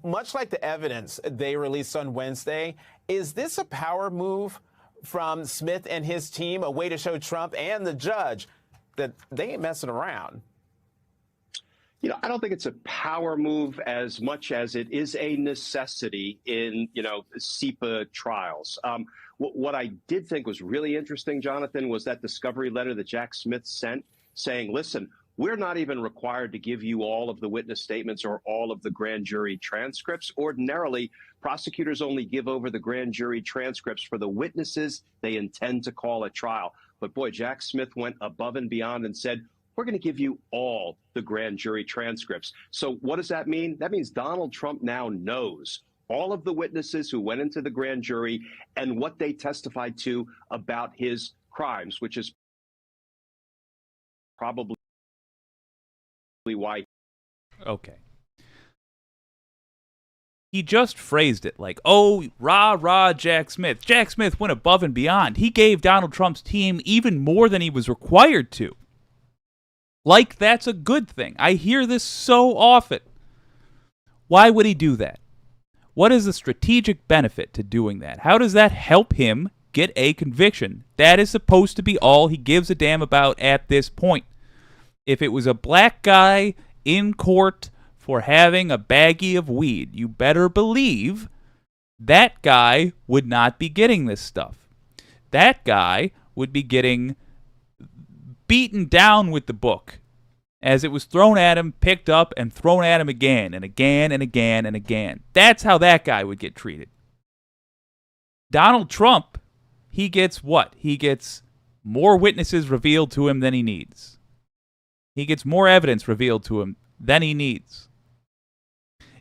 much like the evidence they released on Wednesday, is this a power move from Smith and his team, a way to show Trump and the judge that they ain't messing around? I don't think it's a power move as much as it is a necessity in, SIPA trials. What I did think was really interesting, Jonathan, was that discovery letter that Jack Smith sent saying, listen, we're not even required to give you all of the witness statements or all of the grand jury transcripts. Ordinarily, prosecutors only give over the grand jury transcripts for the witnesses they intend to call at trial. But boy, Jack Smith went above and beyond and said, we're going to give you all the grand jury transcripts. So what does that mean? That means Donald Trump now knows all of the witnesses who went into the grand jury and what they testified to about his crimes, which is probably why. Okay. He just phrased it like, oh, rah, Jack Smith. Jack Smith went above and beyond. He gave Donald Trump's team even more than he was required to. Like that's a good thing. I hear this so often. Why would he do that? What is the strategic benefit to doing that? How does that help him get a conviction? That is supposed to be all he gives a damn about at this point. If it was a black guy in court for having a baggie of weed, you better believe that guy would not be getting this stuff. That guy would be getting beaten down with the book as it was thrown at him, picked up, and thrown at him again and again and again and again. That's how that guy would get treated. Donald Trump, he gets what? He gets more witnesses revealed to him than he needs. He gets more evidence revealed to him than he needs.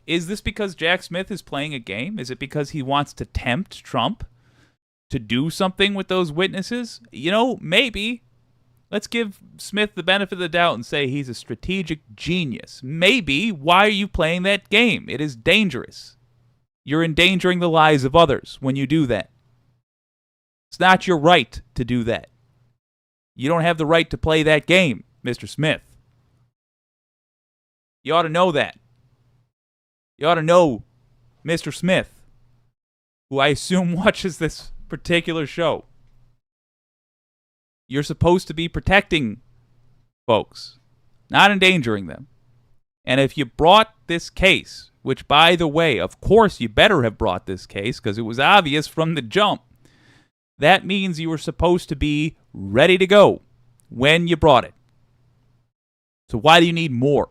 Is this because Jack Smith is playing a game? Is it because he wants to tempt Trump to do something with those witnesses? You know, maybe. Let's give Smith the benefit of the doubt and say he's a strategic genius. Maybe. Why are you playing that game? It is dangerous. You're endangering the lives of others when you do that. It's not your right to do that. You don't have the right to play that game, Mr. Smith. You ought to know that. You ought to know Mr. Smith, who I assume watches this particular show. You're supposed to be protecting folks, not endangering them. And if you brought this case, which, by the way, of course you better have brought this case because it was obvious from the jump, that means you were supposed to be ready to go when you brought it. So why do you need more?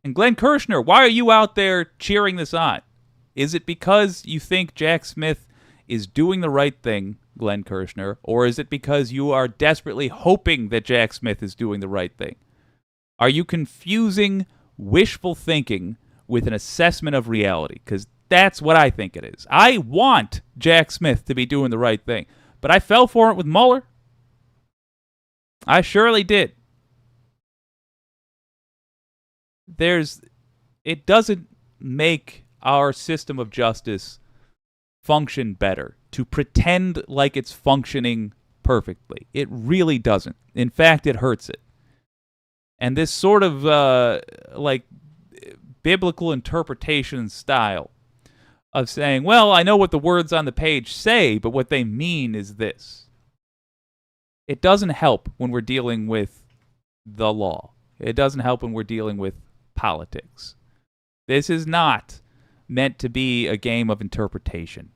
And Glenn Kirshner, why are you out there cheering this on? Is it because you think Jack Smith is doing the right thing, Glenn Kirshner, or is it because you are desperately hoping that Jack Smith is doing the right thing? Are you confusing wishful thinking with an assessment of reality? Because that's what I think it is. I want Jack Smith to be doing the right thing, but I fell for it with Mueller. I surely did. It doesn't make our system of justice function better to pretend like it's functioning perfectly. It really doesn't. In fact, it hurts it. And this sort of like biblical interpretation style of saying, well, I know what the words on the page say, but what they mean is this. It doesn't help when we're dealing with the law. It doesn't help when we're dealing with politics. This is not meant to be a game of interpretation.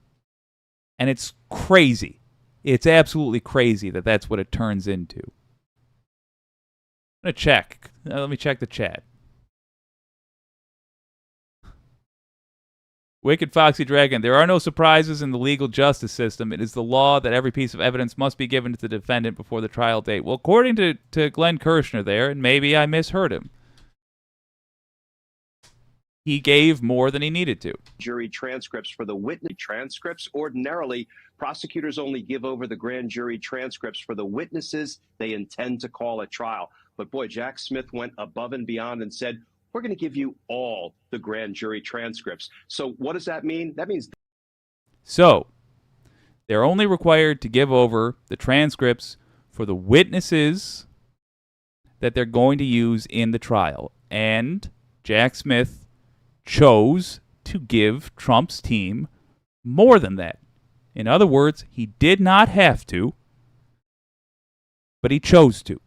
And it's crazy. It's absolutely crazy that that's what it turns into. I'm going to check. Let me check the chat. Wicked Foxy Dragon, there are no surprises in the legal justice system. It is the law that every piece of evidence must be given to the defendant before the trial date. Well, according to Glenn Kirshner there, and maybe I misheard him, he gave more than he needed to. Jury transcripts for the witness transcripts. Ordinarily, prosecutors only give over the grand jury transcripts for the witnesses they intend to call at trial. But boy, Jack Smith went above and beyond and said, we're going to give you all the grand jury transcripts. So what does that mean? That means... So, they're only required to give over the transcripts for the witnesses that they're going to use in the trial. And Jack Smith chose to give Trump's team more than that. In other words, he did not have to, but he chose to.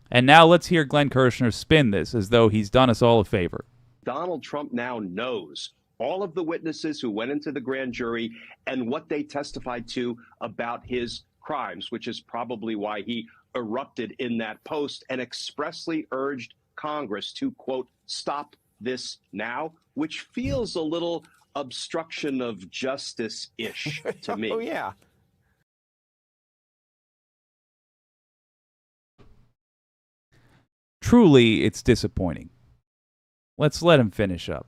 And now let's hear Glenn Kirshner spin this as though he's done us all a favor. Donald Trump now knows all of the witnesses who went into the grand jury and what they testified to about his crimes, which is probably why he erupted in that post and expressly urged Congress to, quote, stop this now, which feels a little obstruction of justice-ish to me. Oh, yeah. Truly, it's disappointing. Let's let him finish up.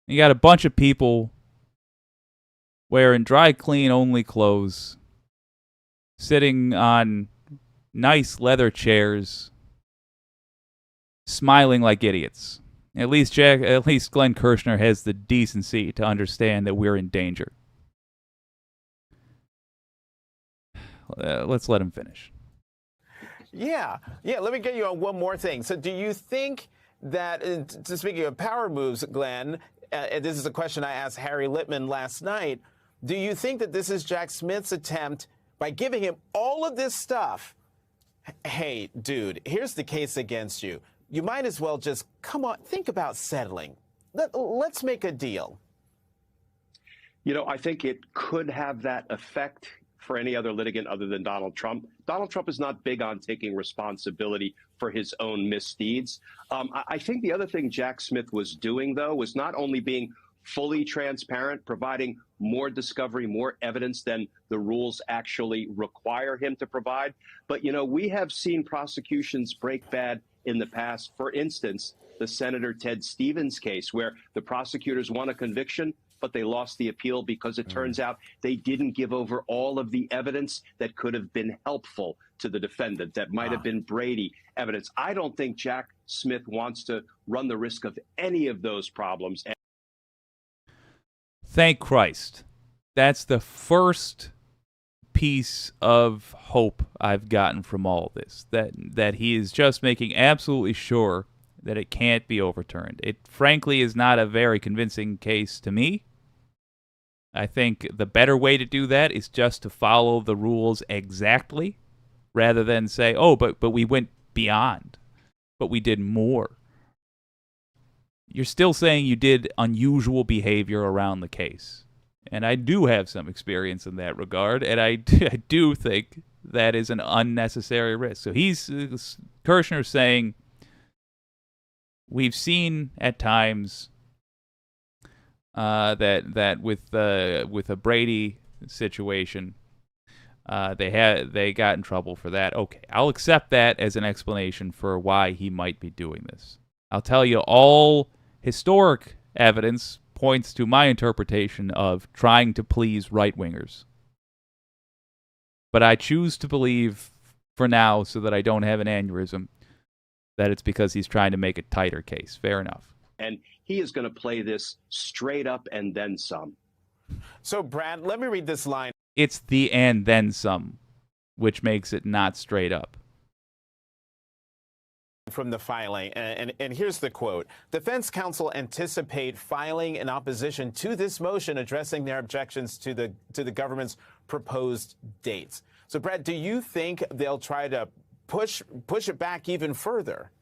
You got a bunch of people wearing dry clean only clothes, sitting on nice leather chairs, smiling like idiots. At least Glenn Kirshner has the decency to understand that we're in danger. Let's let him finish. Yeah. Let me get you on one more thing. So do you think that, speaking of power moves, Glenn, and this is a question I asked Harry Littman last night, do you think that this is Jack Smith's attempt, by giving him all of this stuff, Hey, dude, here's the case against you. You might as well just, come on, think about settling. Let's make a deal. You know, I think it could have that effect for any other litigant other than Donald Trump. Donald Trump is not big on taking responsibility for his own misdeeds. I think the other thing Jack Smith was doing, though, was not only being fully transparent, providing more discovery, more evidence than the rules actually require him to provide. But, you know, we have seen prosecutions break bad in the past. For instance, the Senator Ted Stevens case, where the prosecutors won a conviction, but they lost the appeal because it turns out they didn't give over all of the evidence that could have been helpful to the defendant, that might have been Brady evidence. I don't think Jack Smith wants to run the risk of any of those problems. Thank Christ. That's the first piece of hope I've gotten from all this, that he is just making absolutely sure that it can't be overturned. It frankly is not a very convincing case to me. I think the better way to do that is just to follow the rules exactly, rather than say, oh, but we went beyond, but we did more. You're still saying you did unusual behavior around the case. And I do have some experience in that regard, and I do think that is an unnecessary risk. So Kirshner's saying, we've seen at times that with a Brady situation, they got in trouble for that. Okay, I'll accept that as an explanation for why he might be doing this. I'll tell you, all historic evidence points to my interpretation of trying to please right-wingers. But I choose to believe, for now, so that I don't have an aneurysm, that it's because he's trying to make a tighter case. Fair enough. And he is going to play this straight up and then some. So, Brad, let me read this line. It's the and then some, which makes it not straight up. From the filing, and here's the quote. Defense counsel anticipate filing an opposition to this motion addressing their objections to the government's proposed dates. So, Brad, do you think they'll try to push it back even further?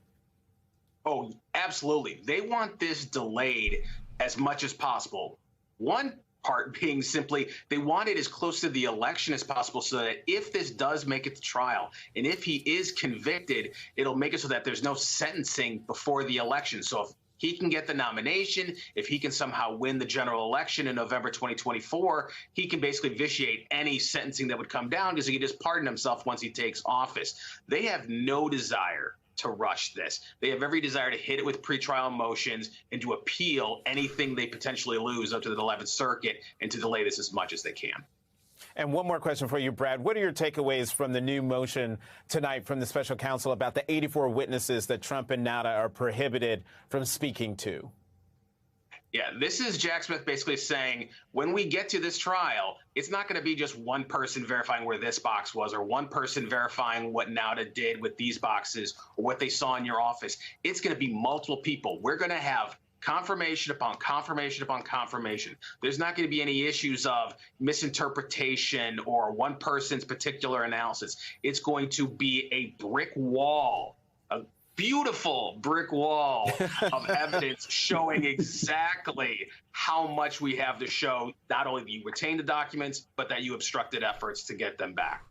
Oh, absolutely. They want this delayed as much as possible. One part being simply they want it as close to the election as possible so that if this does make it to trial and if he is convicted, it'll make it so that there's no sentencing before the election. So if he can get the nomination, if he can somehow win the general election in November 2024, he can basically vitiate any sentencing that would come down because he can just pardon himself once he takes office. They have no desire to rush this. They have every desire to hit it with pretrial motions and to appeal anything they potentially lose up to the 11th Circuit and to delay this as much as they can. And one more question for you, Brad. What are your takeaways from the new motion tonight from the special counsel about the 84 witnesses that Trump and Nada are prohibited from speaking to? Yeah, this is Jack Smith basically saying when we get to this trial, it's not going to be just one person verifying where this box was or one person verifying what Nauta did with these boxes or what they saw in your office. It's going to be multiple people. We're going to have confirmation upon confirmation upon confirmation. There's not going to be any issues of misinterpretation or one person's particular analysis. It's going to be a brick wall, a beautiful brick wall of evidence showing exactly how much we have to show, not only that you retained the documents, but that you obstructed efforts to get them back.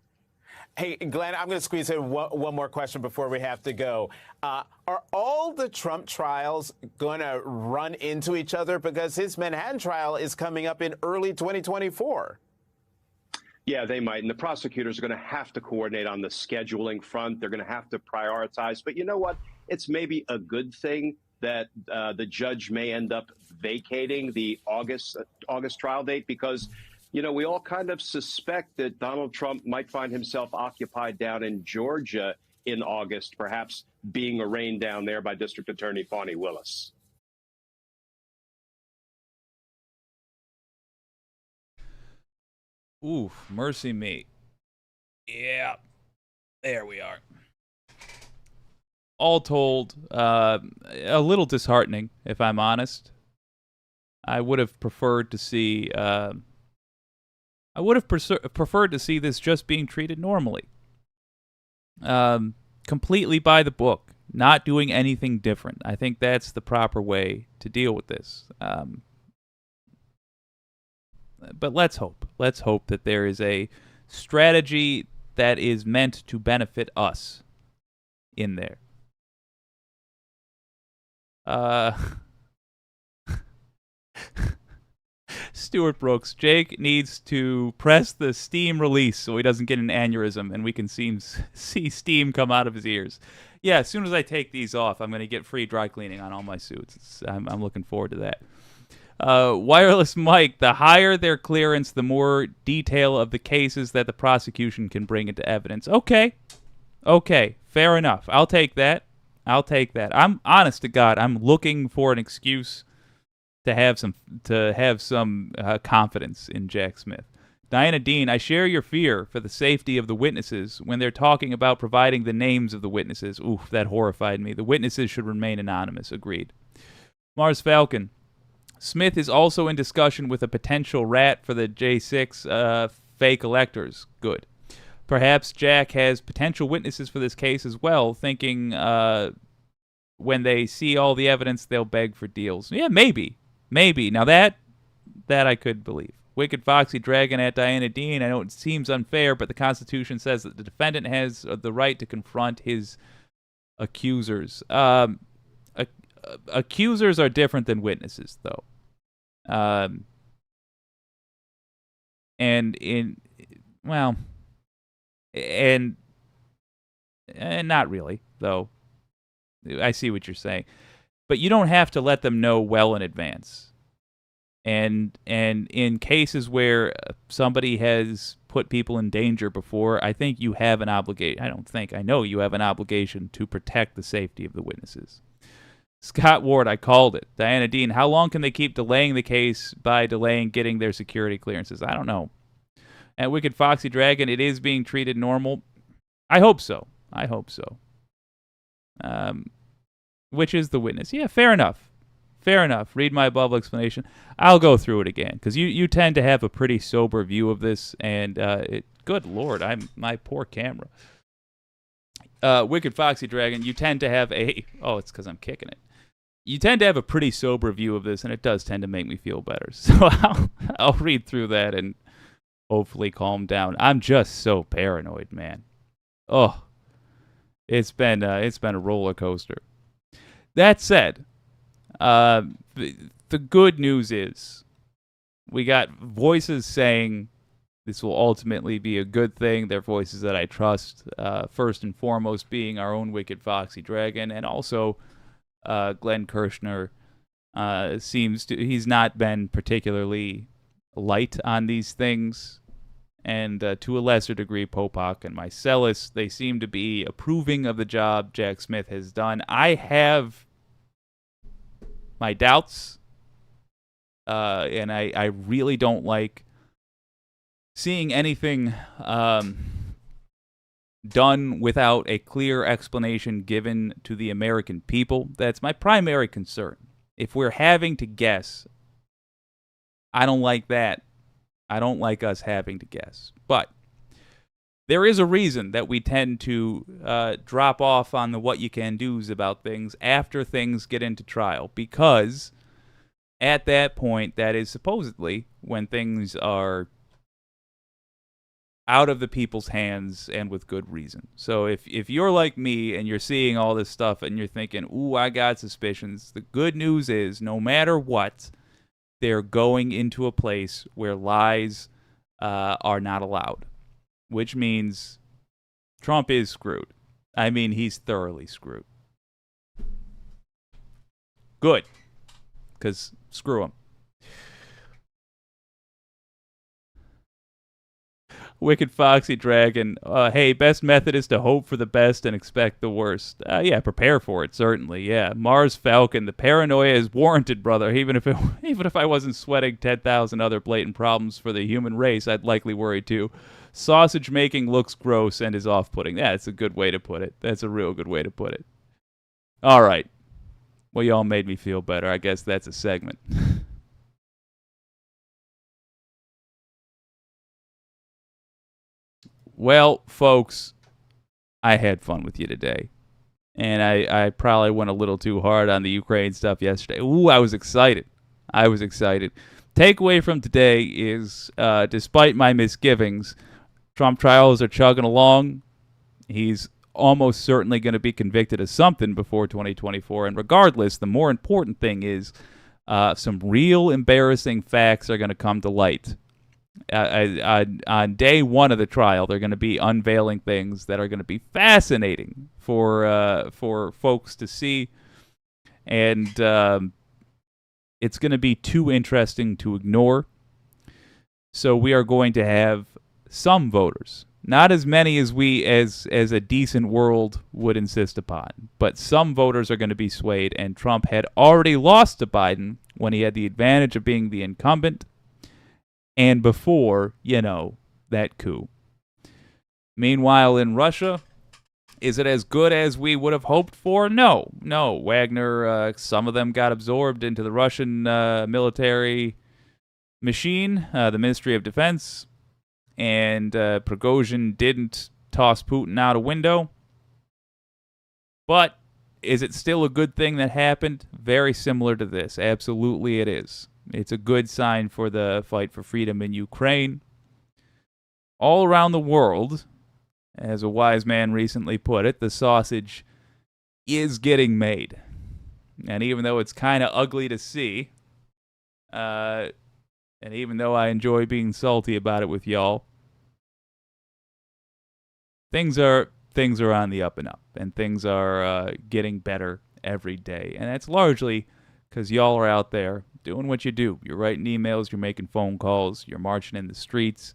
Hey, Glenn, I'm going to squeeze in one more question before we have to go. Are all the Trump trials going to run into each other? Because his Manhattan trial is coming up in early 2024. Yeah, they might. And the prosecutors are going to have to coordinate on the scheduling front. They're going to have to prioritize. But you know what? It's maybe a good thing that the judge may end up vacating the August trial date because, you know, we all kind of suspect that Donald Trump might find himself occupied down in Georgia in August, perhaps being arraigned down there by District Attorney Fani Willis. Oof, mercy me. Yeah, there we are. All told, a little disheartening, if I'm honest. I would have preferred to see. I would have preferred to see this just being treated normally. completely by the book, not doing anything different. I think that's the proper way to deal with this. But let's hope. Let's hope that there is a strategy that is meant to benefit us in there. Stuart Brooks, Jake needs to press the steam release so he doesn't get an aneurysm and we can see steam come out of his ears. Yeah, as soon as I take these off, I'm going to get free dry cleaning on all my suits. I'm looking forward to that. Wireless Mike, the higher their clearance, the more detail of the cases that the prosecution can bring into evidence. Okay, fair enough. I'll take that. I'm honest to God, I'm looking for an excuse to have some confidence in Jack Smith. Diana Dean, I share your fear for the safety of the witnesses when they're talking about providing the names of the witnesses. Oof, that horrified me. The witnesses should remain anonymous. Agreed. Mars Falcon, Smith is also in discussion with a potential rat for the J6 fake electors. Good. Perhaps Jack has potential witnesses for this case as well, thinking when they see all the evidence, they'll beg for deals. Yeah, maybe. Now that I could believe. Wicked Foxy Dragon at Diana Dean, I know it seems unfair, but the Constitution says that the defendant has the right to confront his accusers. Accusers are different than witnesses, though. And not really, though. I see what you're saying. But you don't have to let them know well in advance. And in cases where somebody has put people in danger before, I think you have an obligation. I know you have an obligation to protect the safety of the witnesses. Scott Ward, I called it. Diana Dean, how long can they keep delaying the case by delaying getting their security clearances? I don't know. And Wicked Foxy Dragon, it is being treated normal. I hope so. Which is the witness? Yeah, fair enough. Read my above explanation. I'll go through it again, because you tend to have a pretty sober view of this, and good Lord, my poor camera. Wicked Foxy Dragon, you tend to have it's because I'm kicking it. You tend to have a pretty sober view of this, and it does tend to make me feel better. So I'll read through that and hopefully calm down. I'm just so paranoid, man. Oh, it's been a roller coaster. That said, the good news is we got voices saying this will ultimately be a good thing. They're voices that I trust, first and foremost being our own Wicked Foxy Dragon, and also Glenn Kirshner he's not been particularly light on these things, and to a lesser degree Popok and Mycelis, they seem to be approving of the job Jack Smith has done. I have my doubts, and I really don't like seeing anything done without a clear explanation given to the American people. That's my primary concern. If we're having to guess, I don't like that. I don't like us having to guess. But there is a reason that we tend to drop off on the what you can do's about things after things get into trial, because at that point, that is supposedly when things are out of the people's hands, and with good reason. So if you're like me and you're seeing all this stuff and you're thinking, ooh, I got suspicions, the good news is no matter what, they're going into a place where lies are not allowed, which means Trump is screwed. I mean, he's thoroughly screwed. Good, because screw him. Wicked Foxy Dragon, hey, best method is to hope for the best and expect the worst. Yeah, prepare for it, certainly, yeah. Mars Falcon, the paranoia is warranted, brother. Even if I wasn't sweating 10,000 other blatant problems for the human race, I'd likely worry too. Sausage making looks gross and is off-putting. Yeah, that's a good way to put it. That's a real good way to put it. All right. Well, y'all made me feel better. I guess that's a segment. Well, folks, I had fun with you today. And I probably went a little too hard on the Ukraine stuff yesterday. Ooh, I was excited. Takeaway from today is, despite my misgivings, Trump trials are chugging along. He's almost certainly going to be convicted of something before 2024. And regardless, the more important thing is some real embarrassing facts are going to come to light. On day one of the trial, they're going to be unveiling things that are going to be fascinating for folks to see. And it's going to be too interesting to ignore. So we are going to have some voters. Not as many as as a decent world would insist upon, but some voters are going to be swayed, and Trump had already lost to Biden when he had the advantage of being the incumbent and before, that coup. Meanwhile, in Russia, is it as good as we would have hoped for? No. Wagner, some of them got absorbed into the Russian military machine, the Ministry of Defense. And Prigozhin didn't toss Putin out a window. But is it still a good thing that happened? Very similar to this. Absolutely it is. It's a good sign for the fight for freedom in Ukraine. All around the world, as a wise man recently put it, the sausage is getting made. And even though it's kind of ugly to see, and even though I enjoy being salty about it with y'all, things are on the up and up, and things are getting better every day. And that's largely because y'all are out there doing what you do. You're writing emails, you're making phone calls, you're marching in the streets.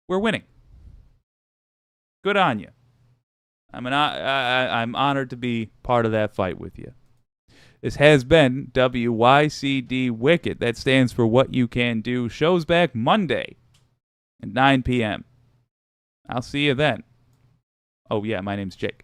We're winning. Good on you. I'm honored to be part of that fight with you. This has been WYCD Wicked. That stands for What You Can Do. Show's back Monday at 9 p.m. I'll see you then. Oh, yeah, my name's Jake.